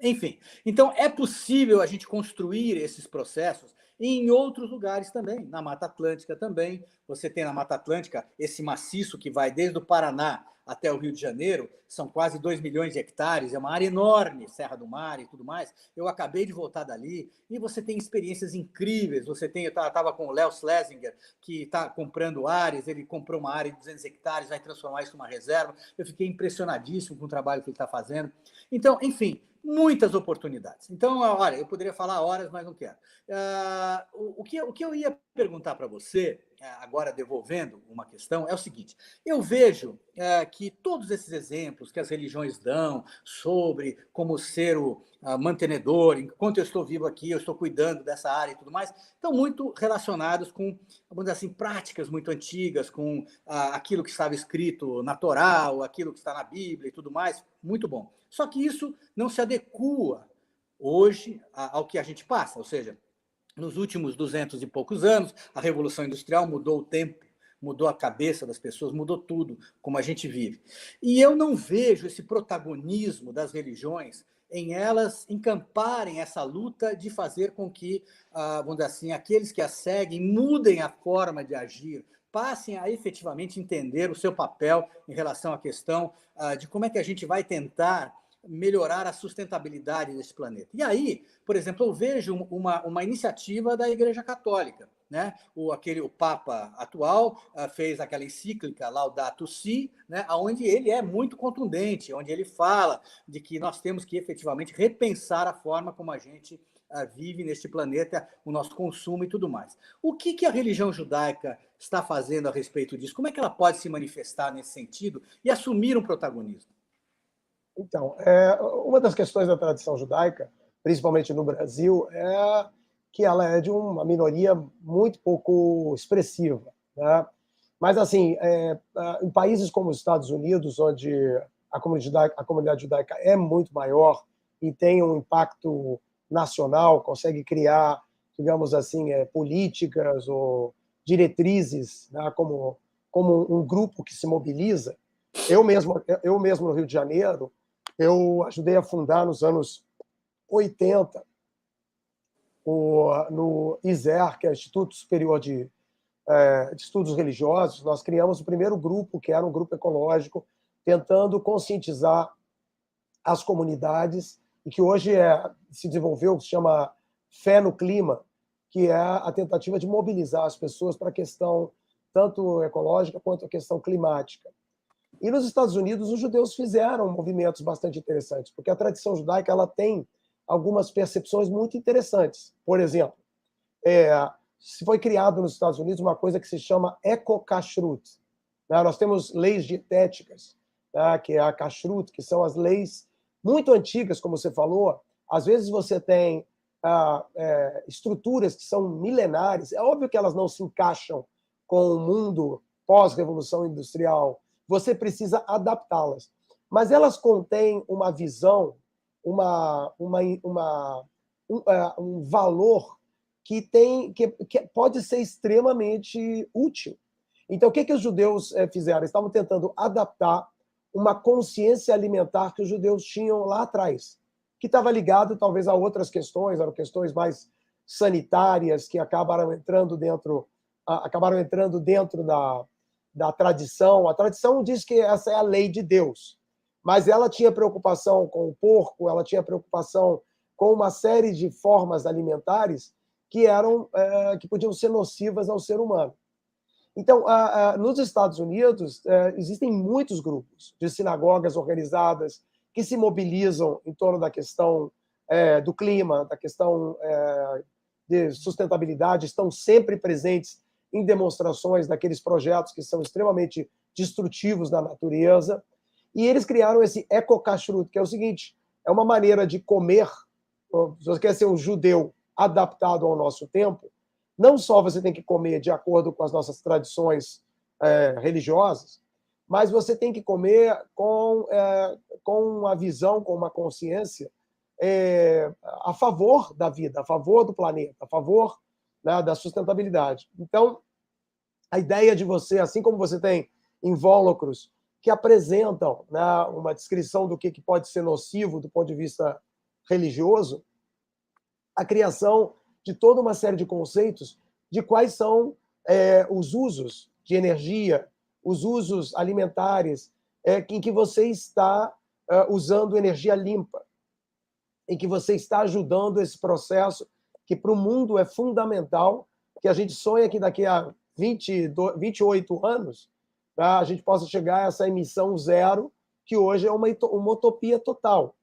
Enfim, então é possível a gente construir esses processos em outros lugares também, na Mata Atlântica também. Você tem na Mata Atlântica esse maciço que vai desde o Paraná até o Rio de Janeiro, são quase 2 milhões de hectares, é uma área enorme, Serra do Mar e tudo mais. Eu acabei de voltar dali e você tem experiências incríveis. Você tem, eu estava com o Léo Schlesinger, que está comprando áreas, ele comprou uma área de 200 hectares, vai transformar isso numa reserva. Eu fiquei impressionadíssimo com o trabalho que ele está fazendo. Então, enfim, muitas oportunidades. Então, olha, eu poderia falar horas, mas não quero. O que eu ia perguntar para você, agora devolvendo uma questão, é o seguinte: eu vejo que todos esses exemplos que as religiões dão sobre como ser o mantenedor, enquanto eu estou vivo aqui, eu estou cuidando dessa área e tudo mais, estão muito relacionados com, vamos dizer assim, práticas muito antigas, com aquilo que estava escrito na Torá, ou aquilo que está na Bíblia e tudo mais, muito bom. Só que isso não se adequa hoje ao que a gente passa, ou seja, nos últimos 200 e poucos anos, a Revolução Industrial mudou o tempo, mudou a cabeça das pessoas, mudou tudo, como a gente vive. E eu não vejo esse protagonismo das religiões em elas encamparem essa luta de fazer com que, vamos dizer assim, aqueles que as seguem mudem a forma de agir, passem a efetivamente entender o seu papel em relação à questão de como é que a gente vai tentar melhorar a sustentabilidade desse planeta. E aí, por exemplo, eu vejo uma iniciativa da Igreja Católica, né? O Papa atual fez aquela encíclica Laudato Si, né? Onde ele é muito contundente, onde ele fala de que nós temos que efetivamente repensar a forma como a gente vive neste planeta, o nosso consumo e tudo mais. O que a religião judaica está fazendo a respeito disso? Como é que ela pode se manifestar nesse sentido e assumir um protagonismo? Então, uma das questões da tradição judaica, principalmente no Brasil, é que ela é de uma minoria muito pouco expressiva, né? Mas, assim, em países como os Estados Unidos, onde a comunidade judaica é muito maior e tem um impacto nacional, consegue criar, digamos assim, políticas ou diretrizes, né, como um grupo que se mobiliza. Eu mesmo no Rio de Janeiro, eu ajudei a fundar nos anos 80 no ISER, que é o Instituto Superior de Estudos Religiosos, nós criamos o primeiro grupo, que era um grupo ecológico, tentando conscientizar as comunidades, e que hoje se desenvolveu o que se chama Fé no Clima, que é a tentativa de mobilizar as pessoas para a questão tanto ecológica quanto a questão climática. E nos Estados Unidos, os judeus fizeram movimentos bastante interessantes, porque a tradição judaica ela tem algumas percepções muito interessantes. Por exemplo, se foi criado nos Estados Unidos uma coisa que se chama eco-kashrut. Nós temos leis dietéticas, que é a kashrut, que são as leis muito antigas, como você falou. Às vezes você tem estruturas que são milenares. É óbvio que elas não se encaixam com o mundo pós-revolução industrial. Você precisa adaptá-las. Mas elas contêm uma visão, um valor que pode ser extremamente útil. Então, o que os judeus fizeram? Eles estavam tentando adaptar uma consciência alimentar que os judeus tinham lá atrás, que estava ligado talvez a outras questões, eram questões mais sanitárias, que acabaram entrando dentro da tradição. A tradição diz que essa é a lei de Deus, mas ela tinha preocupação com o porco, ela tinha preocupação com uma série de formas alimentares que podiam ser nocivas ao ser humano. Então, nos Estados Unidos, existem muitos grupos de sinagogas organizadas que se mobilizam em torno da questão do clima, da questão de sustentabilidade, estão sempre presentes em demonstrações daqueles projetos que são extremamente destrutivos da natureza. E eles criaram esse eco-kashrut, que é o seguinte, é uma maneira de comer. Se você quer ser um judeu adaptado ao nosso tempo, não só você tem que comer de acordo com as nossas tradições religiosas, mas você tem que comer com uma visão, com uma consciência a favor da vida, a favor do planeta, a favor, né, da sustentabilidade. Então, a ideia de você, assim como você tem invólucros que apresentam, né, uma descrição do que pode ser nocivo do ponto de vista religioso, a criação de toda uma série de conceitos de quais são os usos de energia, os usos alimentares, em que você está usando energia limpa, em que você está ajudando esse processo que para o mundo é fundamental, que a gente sonha que daqui a 28 anos, tá, a gente possa chegar a essa emissão zero, que hoje é uma utopia total.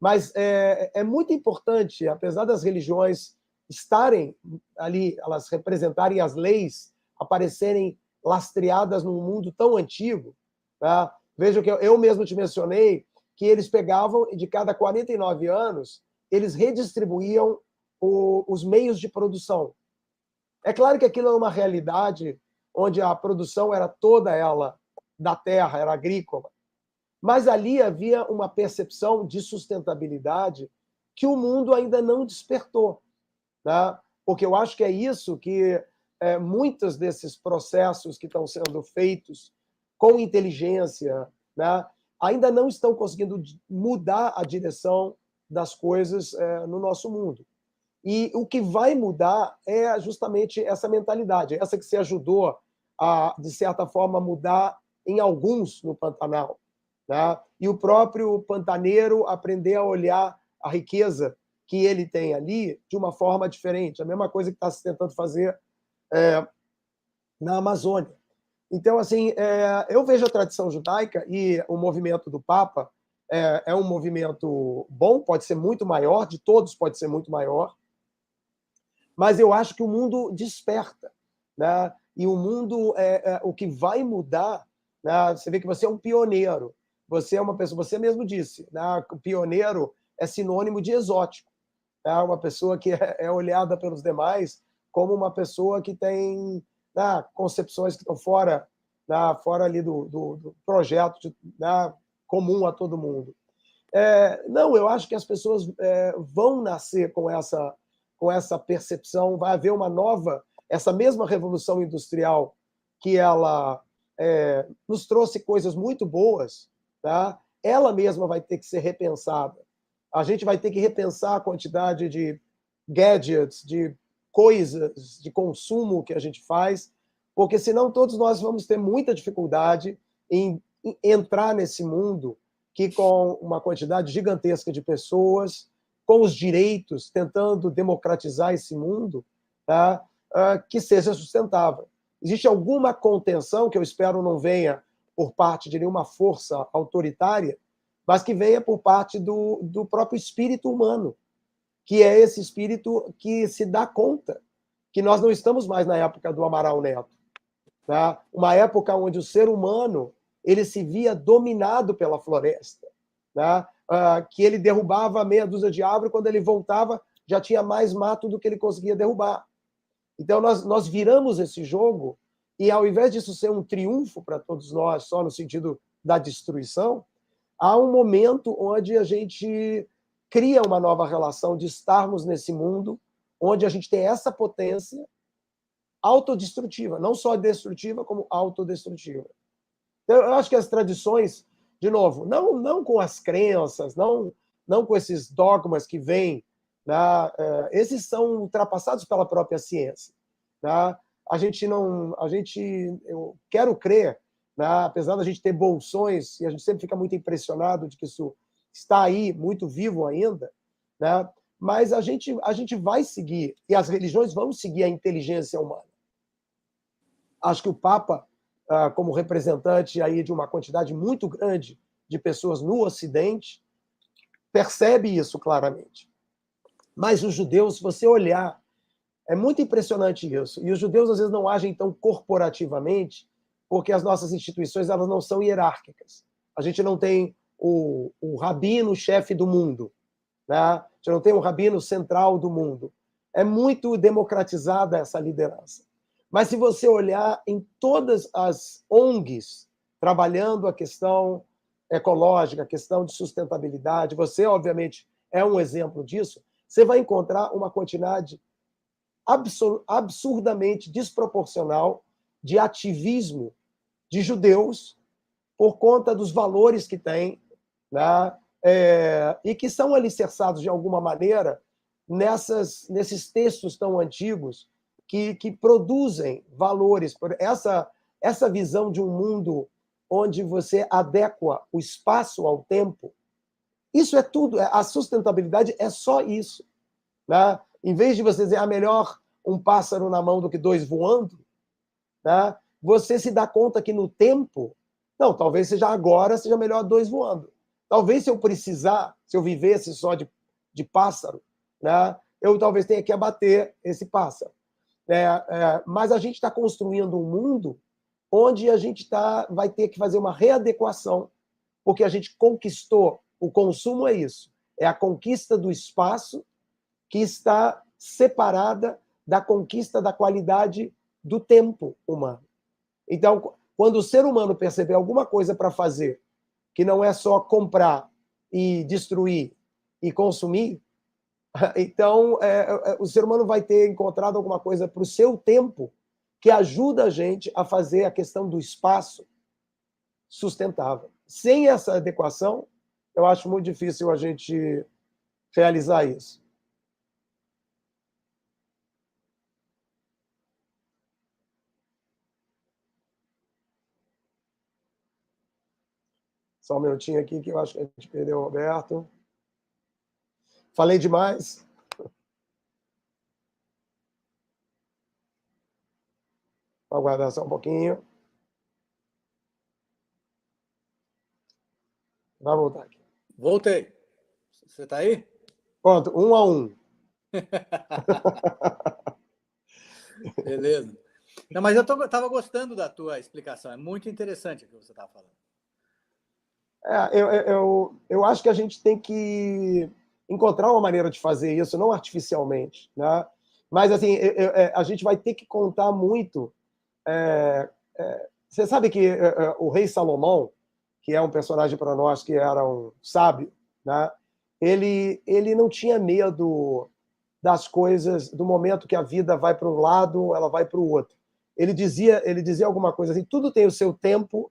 Mas é muito importante, apesar das religiões estarem ali, elas representarem as leis, aparecerem lastreadas num mundo tão antigo. Tá? Veja que eu mesmo te mencionei que eles pegavam e de cada 49 anos, eles redistribuíam os meios de produção. É claro que aquilo é uma realidade onde a produção era toda ela da terra, era agrícola. Mas ali havia uma percepção de sustentabilidade que o mundo ainda não despertou. Né? Porque eu acho que é isso que muitos desses processos que estão sendo feitos com inteligência, né, ainda não estão conseguindo mudar a direção das coisas no nosso mundo. E o que vai mudar é justamente essa mentalidade, essa que se ajudou a, de certa forma, mudar em alguns no Pantanal. Né? E o próprio pantaneiro aprender a olhar a riqueza que ele tem ali de uma forma diferente. A mesma coisa que está se tentando fazer na Amazônia. Então, assim, eu vejo a tradição judaica e o movimento do Papa é um movimento bom, pode ser muito maior, de todos pode ser muito maior, mas eu acho que o mundo desperta. Né? E o mundo, o que vai mudar, né? Você vê que você é um pioneiro, você é uma pessoa, você mesmo disse, né? O pioneiro é sinônimo de exótico. Né? Uma pessoa que é olhada pelos demais como uma pessoa que tem concepções que estão fora ali do projeto comum a todo mundo. Não, eu acho que as pessoas vão nascer com essa percepção, vai haver uma nova, essa mesma revolução industrial que ela nos trouxe coisas muito boas, tá? Ela mesma vai ter que ser repensada. A gente vai ter que repensar a quantidade de gadgets, de coisas de consumo que a gente faz, porque senão todos nós vamos ter muita dificuldade em entrar nesse mundo que, com uma quantidade gigantesca de pessoas, com os direitos, tentando democratizar esse mundo, tá? Que seja sustentável. Existe alguma contenção, que eu espero não venha por parte de nenhuma força autoritária, mas que venha por parte do próprio espírito humano, que é esse espírito que se dá conta que nós não estamos mais na época do Amaral Neto, tá? Uma época onde o ser humano ele se via dominado pela floresta, tá? Que ele derrubava meia dúzia de árvores, quando ele voltava já tinha mais mato do que ele conseguia derrubar. Então nós viramos esse jogo e, ao invés disso ser um triunfo para todos nós, só no sentido da destruição, há um momento onde a gente cria uma nova relação de estarmos nesse mundo onde a gente tem essa potência autodestrutiva, não só destrutiva, como autodestrutiva. Então, eu acho que as tradições, de novo, não com as crenças, não com esses dogmas que vêm, né, esses são ultrapassados pela própria ciência. Né? Eu quero crer, né, apesar da gente ter bolsões, e a gente sempre fica muito impressionado de que isso está aí, muito vivo ainda, né, mas a gente vai seguir, e as religiões vão seguir a inteligência humana. Acho que o Papa, como representante aí de uma quantidade muito grande de pessoas no Ocidente, percebe isso claramente. Mas os judeus, se você olhar, é muito impressionante isso. E os judeus, às vezes, não agem tão corporativamente, porque as nossas instituições elas não são hierárquicas. A gente não tem o rabino chefe do mundo, né? A gente não tem um rabino central do mundo. É muito democratizada essa liderança. Mas se você olhar em todas as ONGs trabalhando a questão ecológica, a questão de sustentabilidade, você, obviamente, é um exemplo disso, você vai encontrar uma quantidade absurdamente desproporcional de ativismo de judeus por conta dos valores que têm, né? E que são alicerçados, de alguma maneira, nesses textos tão antigos que produzem valores. Essa visão de um mundo onde você adequa o espaço ao tempo, isso é tudo. A sustentabilidade é só isso. Né? Em vez de você dizer melhor um pássaro na mão do que dois voando, né? Você se dá conta que no tempo, não, talvez seja agora, seja melhor dois voando. Talvez se eu precisar, se eu vivesse só de pássaro, né? Eu talvez tenha que abater esse pássaro. Mas a gente está construindo um mundo onde a gente vai ter que fazer uma readequação, porque a gente conquistou, o consumo é isso, é a conquista do espaço que está separada da conquista da qualidade do tempo humano. Então, quando o ser humano perceber alguma coisa para fazer, que não é só comprar e destruir e consumir, então o ser humano vai ter encontrado alguma coisa para o seu tempo que ajuda a gente a fazer a questão do espaço sustentável. Sem essa adequação, eu acho muito difícil a gente realizar isso. Só um minutinho aqui, que eu acho que a gente perdeu o Roberto. Falei demais? Vou aguardar só um pouquinho. Vai voltar aqui. Voltei. Você está aí? Pronto, 1-1. Beleza. Não, mas eu estava gostando da tua explicação. É muito interessante o que você estava falando. Eu acho que a gente tem que encontrar uma maneira de fazer isso, não artificialmente, né? Mas assim, a gente vai ter que contar muito. Você sabe que o rei Salomão, que é um personagem para nós que era um sábio, né? Ele não tinha medo das coisas, do momento que a vida vai para um lado, ela vai para o outro. Ele dizia alguma coisa assim: tudo tem o seu tempo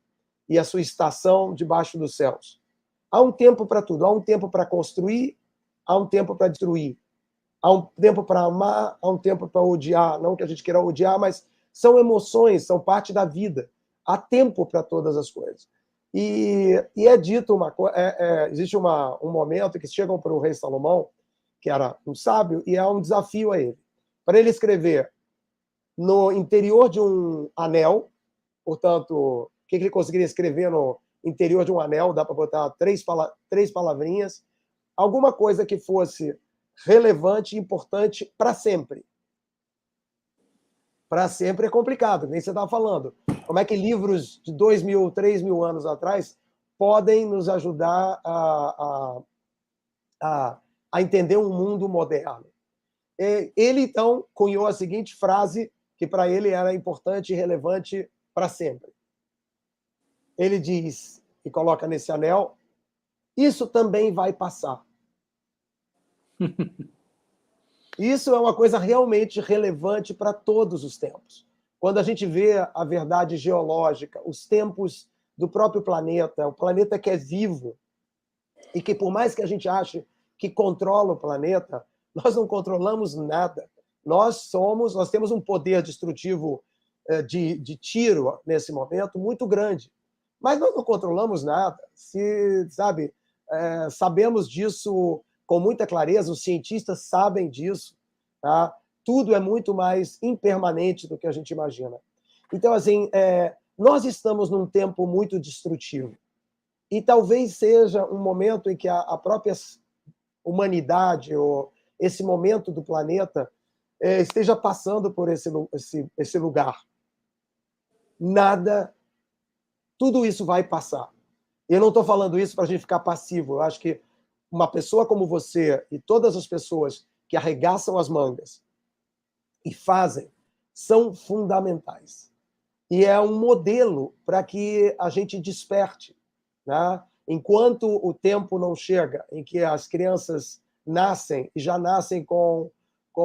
e a sua estação debaixo dos céus. Há um tempo para tudo. Há um tempo para construir, há um tempo para destruir. Há um tempo para amar, há um tempo para odiar. Não que a gente queira odiar, mas são emoções, são parte da vida. Há tempo para todas as coisas. E é dito uma coisa, existe um momento que chegam para o rei Salomão, que era um sábio, e há um desafio a ele. Para ele escrever no interior de um anel, portanto, o que ele conseguiria escrever no interior de um anel? Dá para botar três palavrinhas, alguma coisa que fosse relevante e importante para sempre. Para sempre é complicado, nem você estava falando. Como é que livros de 2.000, 3.000 anos atrás podem nos ajudar a entender um mundo moderno? Ele, então, cunhou a seguinte frase, que para ele era importante e relevante para sempre. Ele diz, e coloca nesse anel, isso também vai passar. Isso é uma coisa realmente relevante para todos os tempos. Quando a gente vê a verdade geológica, os tempos do próprio planeta, o planeta que é vivo, e que por mais que a gente ache que controla o planeta, nós não controlamos nada. Nós temos um poder destrutivo de tiro nesse momento muito grande, mas nós não controlamos nada. Sabemos disso com muita clareza, os cientistas sabem disso, tá? Tudo é muito mais impermanente do que a gente imagina. Então, assim, nós estamos num tempo muito destrutivo. E talvez seja um momento em que a própria humanidade, ou esse momento do planeta, esteja passando por esse lugar. Tudo isso vai passar. Eu não estou falando isso para a gente ficar passivo. Eu acho que uma pessoa como você e todas as pessoas que arregaçam as mangas e fazem são fundamentais. E é um modelo para que a gente desperte, né? Enquanto o tempo não chega em que as crianças nascem e já nascem com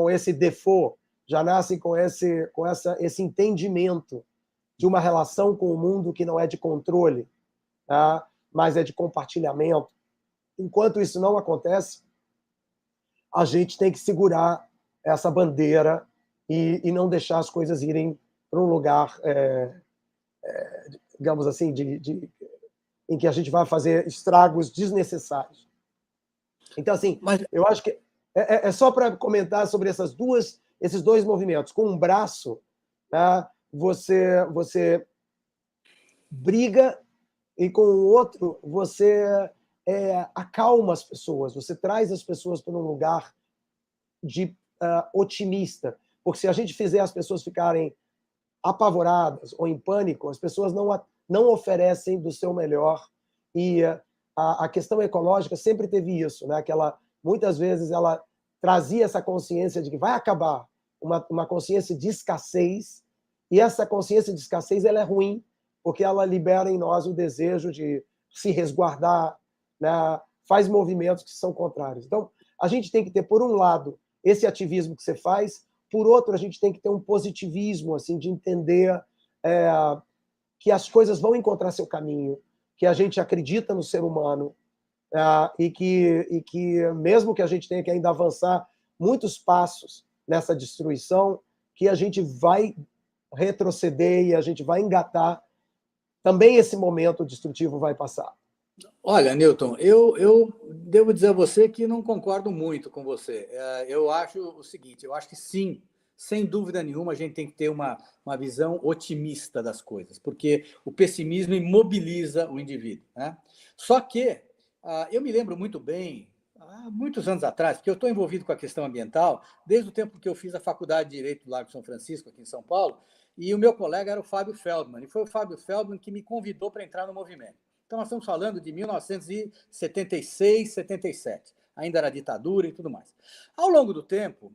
esse default, já nascem com esse entendimento de uma relação com o mundo que não é de controle, tá? Mas é de compartilhamento. Enquanto isso não acontece, a gente tem que segurar essa bandeira e não deixar as coisas irem para um lugar, digamos assim, em que a gente vai fazer estragos desnecessários. Então, assim, eu acho que é só para comentar sobre esses dois movimentos. Com um braço, tá, você briga, e com o outro você acalma as pessoas, você traz as pessoas para um lugar otimista. Porque se a gente fizer as pessoas ficarem apavoradas ou em pânico, as pessoas não oferecem do seu melhor. E a questão ecológica sempre teve isso, né? Que muitas vezes ela trazia essa consciência de que vai acabar, uma consciência de escassez, e essa consciência de escassez ela é ruim, porque ela libera em nós o desejo de se resguardar, né? Faz movimentos que são contrários. Então, a gente tem que ter, por um lado, esse ativismo que você faz, por outro, a gente tem que ter um positivismo, assim, de entender que as coisas vão encontrar seu caminho, que a gente acredita no ser humano, e que mesmo que a gente tenha que ainda avançar muitos passos nessa destruição, que a gente vai retroceder e a gente vai engatar, também esse momento destrutivo vai passar. Olha, Newton, eu devo dizer a você que não concordo muito com você. Eu acho o seguinte, eu acho que sim, sem dúvida nenhuma, a gente tem que ter uma visão otimista das coisas, porque o pessimismo imobiliza o indivíduo, né? Só que eu me lembro muito bem, há muitos anos atrás, porque eu estou envolvido com a questão ambiental, desde o tempo que eu fiz a Faculdade de Direito do Largo de São Francisco, aqui em São Paulo, e o meu colega era o Fábio Feldman, e foi o Fábio Feldman que me convidou para entrar no movimento. Então, nós estamos falando de 1976, 77. Ainda era ditadura e tudo mais. Ao longo do tempo,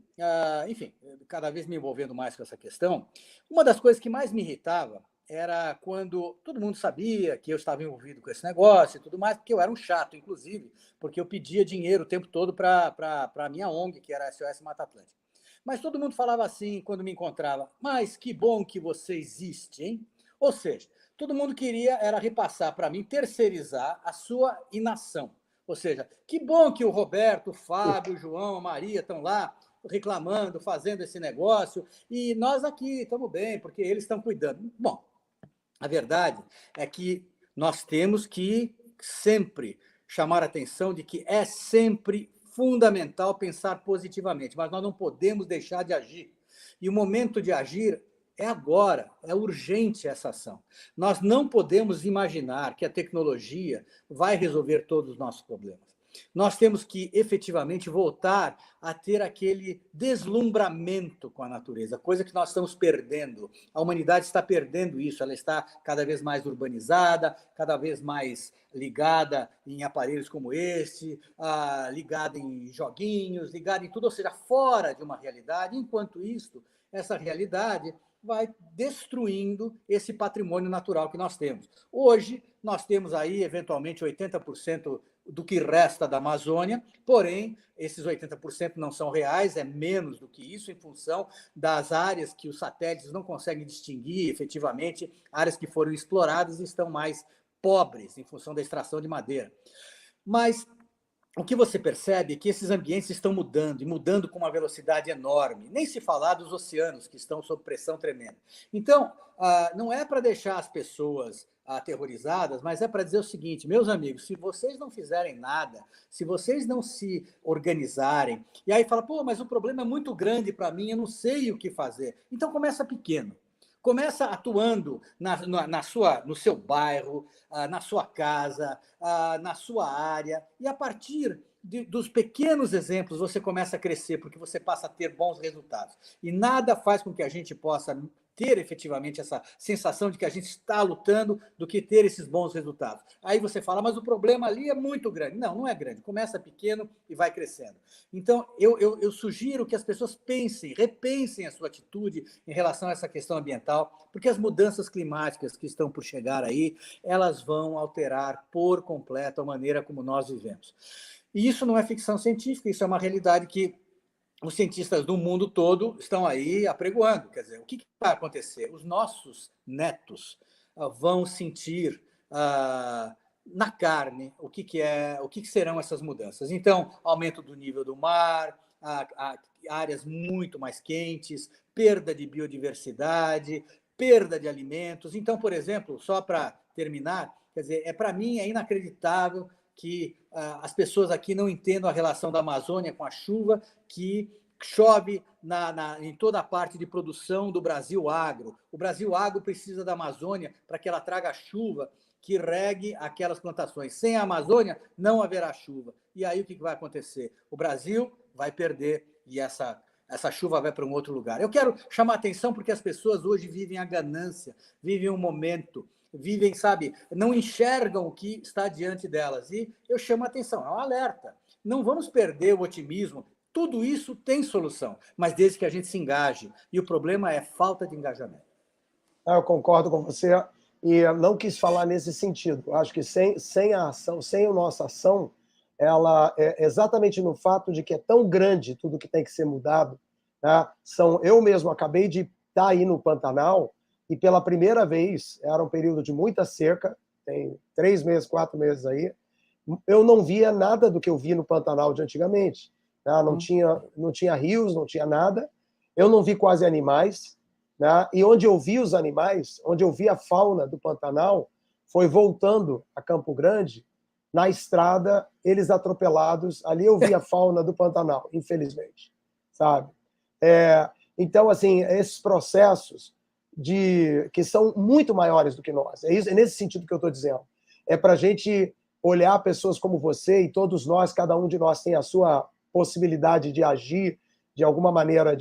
enfim, cada vez me envolvendo mais com essa questão, uma das coisas que mais me irritava era quando todo mundo sabia que eu estava envolvido com esse negócio e tudo mais, porque eu era um chato, inclusive, porque eu pedia dinheiro o tempo todo para a minha ONG, que era a SOS Mata Atlântica. Mas todo mundo falava assim quando me encontrava, mas que bom que você existe, hein? Ou seja, todo mundo queria era repassar para mim, terceirizar a sua inação. Ou seja, que bom que o Roberto, o Fábio, o João, a Maria estão lá reclamando, fazendo esse negócio, e nós aqui estamos bem, porque eles estão cuidando. Bom, a verdade é que nós temos que sempre chamar a atenção de que é sempre fundamental pensar positivamente, mas nós não podemos deixar de agir. E o momento de agir é agora, é urgente essa ação. Nós não podemos imaginar que a tecnologia vai resolver todos os nossos problemas. Nós temos que efetivamente voltar a ter aquele deslumbramento com a natureza, coisa que nós estamos perdendo. A humanidade está perdendo isso, ela está cada vez mais urbanizada, cada vez mais ligada em aparelhos como este, ligada em joguinhos, ligada em tudo, ou seja, fora de uma realidade. Enquanto isso, essa realidade vai destruindo esse patrimônio natural que nós temos. Hoje, nós temos aí, eventualmente, 80% do que resta da Amazônia, porém, esses 80% não são reais, é menos do que isso, em função das áreas que os satélites não conseguem distinguir, efetivamente, áreas que foram exploradas e estão mais pobres, em função da extração de madeira. Mas o que você percebe é que esses ambientes estão mudando, e mudando com uma velocidade enorme. Nem se falar dos oceanos, que estão sob pressão tremenda. Então, não é para deixar as pessoas aterrorizadas, mas é para dizer o seguinte, meus amigos, se vocês não fizerem nada, se vocês não se organizarem, e aí fala, pô, mas o problema é muito grande para mim, eu não sei o que fazer. Então, começa pequeno. Começa atuando no seu bairro, na sua casa, na sua área, e a partir dos pequenos exemplos você começa a crescer, porque você passa a ter bons resultados. E nada faz com que a gente possa ter efetivamente essa sensação de que a gente está lutando do que ter esses bons resultados. Aí você fala, mas o problema ali é muito grande. Não, não é grande. Começa pequeno e vai crescendo. Então, eu sugiro que as pessoas repensem a sua atitude em relação a essa questão ambiental, porque as mudanças climáticas que estão por chegar aí, elas vão alterar por completo a maneira como nós vivemos. E isso não é ficção científica, isso é uma realidade que os cientistas do mundo todo estão aí apregoando. Quer dizer, o que vai acontecer? Os nossos netos vão sentir na carne o que serão essas mudanças. Então, aumento do nível do mar, áreas muito mais quentes, perda de biodiversidade, perda de alimentos. Então, por exemplo, só para terminar, quer dizer, para mim é inacreditável que as pessoas aqui não entendam a relação da Amazônia com a chuva, que chove em toda a parte de produção do Brasil Agro. O Brasil Agro precisa da Amazônia para que ela traga chuva que regue aquelas plantações. Sem a Amazônia, não haverá chuva. E aí o que vai acontecer? O Brasil vai perder e essa chuva vai para um outro lugar. Eu quero chamar a atenção porque as pessoas hoje vivem a ganância, vivem um momento, vivem, sabe, não enxergam o que está diante delas. E eu chamo a atenção, é um alerta. Não vamos perder o otimismo. Tudo isso tem solução, mas desde que a gente se engaje. E o problema é falta de engajamento. Eu concordo com você e não quis falar nesse sentido. Eu acho que sem a ação, sem a nossa ação, ela é exatamente no fato de que é tão grande tudo que tem que ser mudado. Né? Eu mesmo acabei de estar aí no Pantanal e pela primeira vez, era um período de muita seca, tem 3 meses, 4 meses aí, eu não via nada do que eu vi no Pantanal de antigamente. Né? Não tinha rios, não tinha nada. Eu não vi quase animais. Né? E onde eu vi os animais, onde eu vi a fauna do Pantanal, foi voltando a Campo Grande, na estrada, eles atropelados. Ali eu vi a fauna do Pantanal, infelizmente. Sabe? Então, assim, esses processos que são muito maiores do que nós. É nesse sentido que eu estou dizendo. É para a gente olhar pessoas como você e todos nós, cada um de nós tem a sua possibilidade de agir de alguma maneira.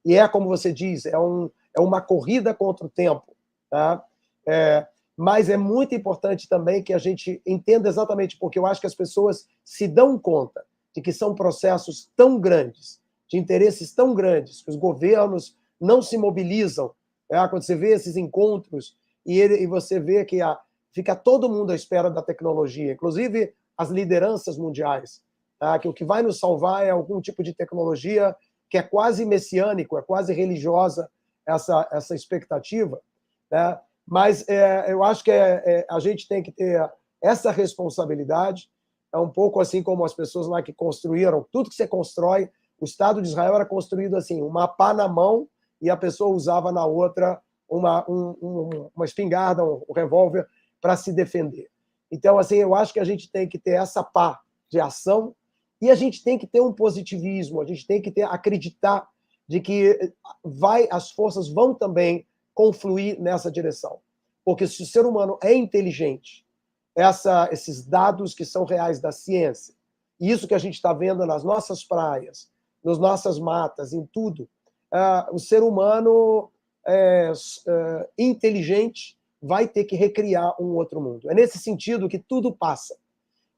E como você diz, é uma corrida contra o tempo. Tá? Mas é muito importante também que a gente entenda exatamente, porque eu acho que as pessoas se dão conta de que são processos tão grandes, de interesses tão grandes, que os governos não se mobilizam. Quando você vê esses encontros e você vê que fica todo mundo à espera da tecnologia, inclusive as lideranças mundiais, tá? Que o que vai nos salvar é algum tipo de tecnologia que é quase messiânico, é quase religiosa essa expectativa. Né? Mas eu acho que a gente tem que ter essa responsabilidade. É um pouco assim como as pessoas lá que construíram. Tudo que você constrói, O Estado de Israel era construído assim, uma pá na mão e a pessoa usava na outra uma espingarda, um revólver para se defender. Então, assim, eu acho que a gente tem que ter essa pá de ação e a gente tem que ter um positivismo, a gente tem que acreditar de que as forças vão também confluir nessa direção. Porque se o ser humano é inteligente, esses dados que são reais da ciência, e isso que a gente está vendo nas nossas praias, nas nossas matas, em tudo, o ser humano inteligente vai ter que recriar um outro mundo. É nesse sentido que tudo passa.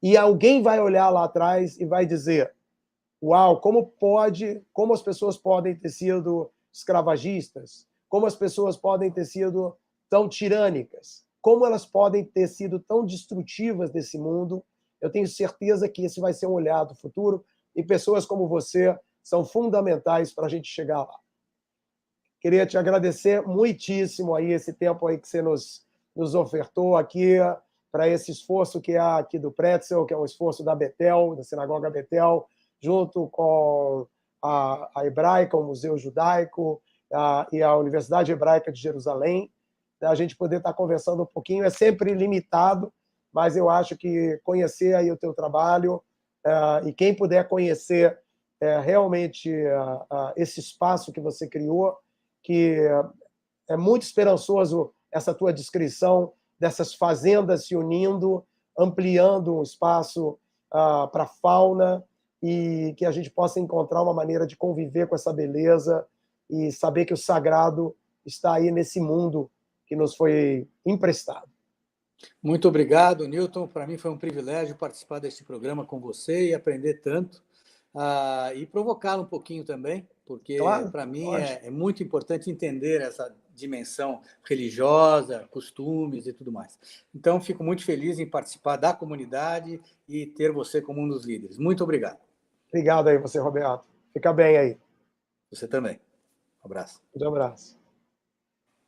E alguém vai olhar lá atrás e vai dizer: uau, como as pessoas podem ter sido escravagistas, como as pessoas podem ter sido tão tirânicas, como elas podem ter sido tão destrutivas desse mundo. Eu tenho certeza que esse vai ser um olhar do futuro e pessoas como você são fundamentais para a gente chegar lá. Queria te agradecer muitíssimo aí esse tempo aí que você nos ofertou aqui para esse esforço que há aqui do Pretzel, que é um esforço da Betel, da Sinagoga Betel, junto com a Hebraica, o Museu Judaico e a Universidade Hebraica de Jerusalém. A gente poder estar conversando um pouquinho é sempre limitado, mas eu acho que conhecer aí o teu trabalho e quem puder conhecer realmente esse espaço que você criou, que é muito esperançoso essa tua descrição dessas fazendas se unindo, ampliando um espaço para a fauna e que a gente possa encontrar uma maneira de conviver com essa beleza e saber que o sagrado está aí nesse mundo que nos foi emprestado. Muito obrigado, Newton. Para mim foi um privilégio participar deste programa com você e aprender tanto. E provocá-lo um pouquinho também, porque Claro, para mim é muito importante entender essa dimensão religiosa, costumes e tudo mais. Então, fico muito feliz em participar da comunidade e ter você como um dos líderes. Muito obrigado. Obrigado aí você, Roberto. Fica bem aí. Você também. Um abraço. Um abraço.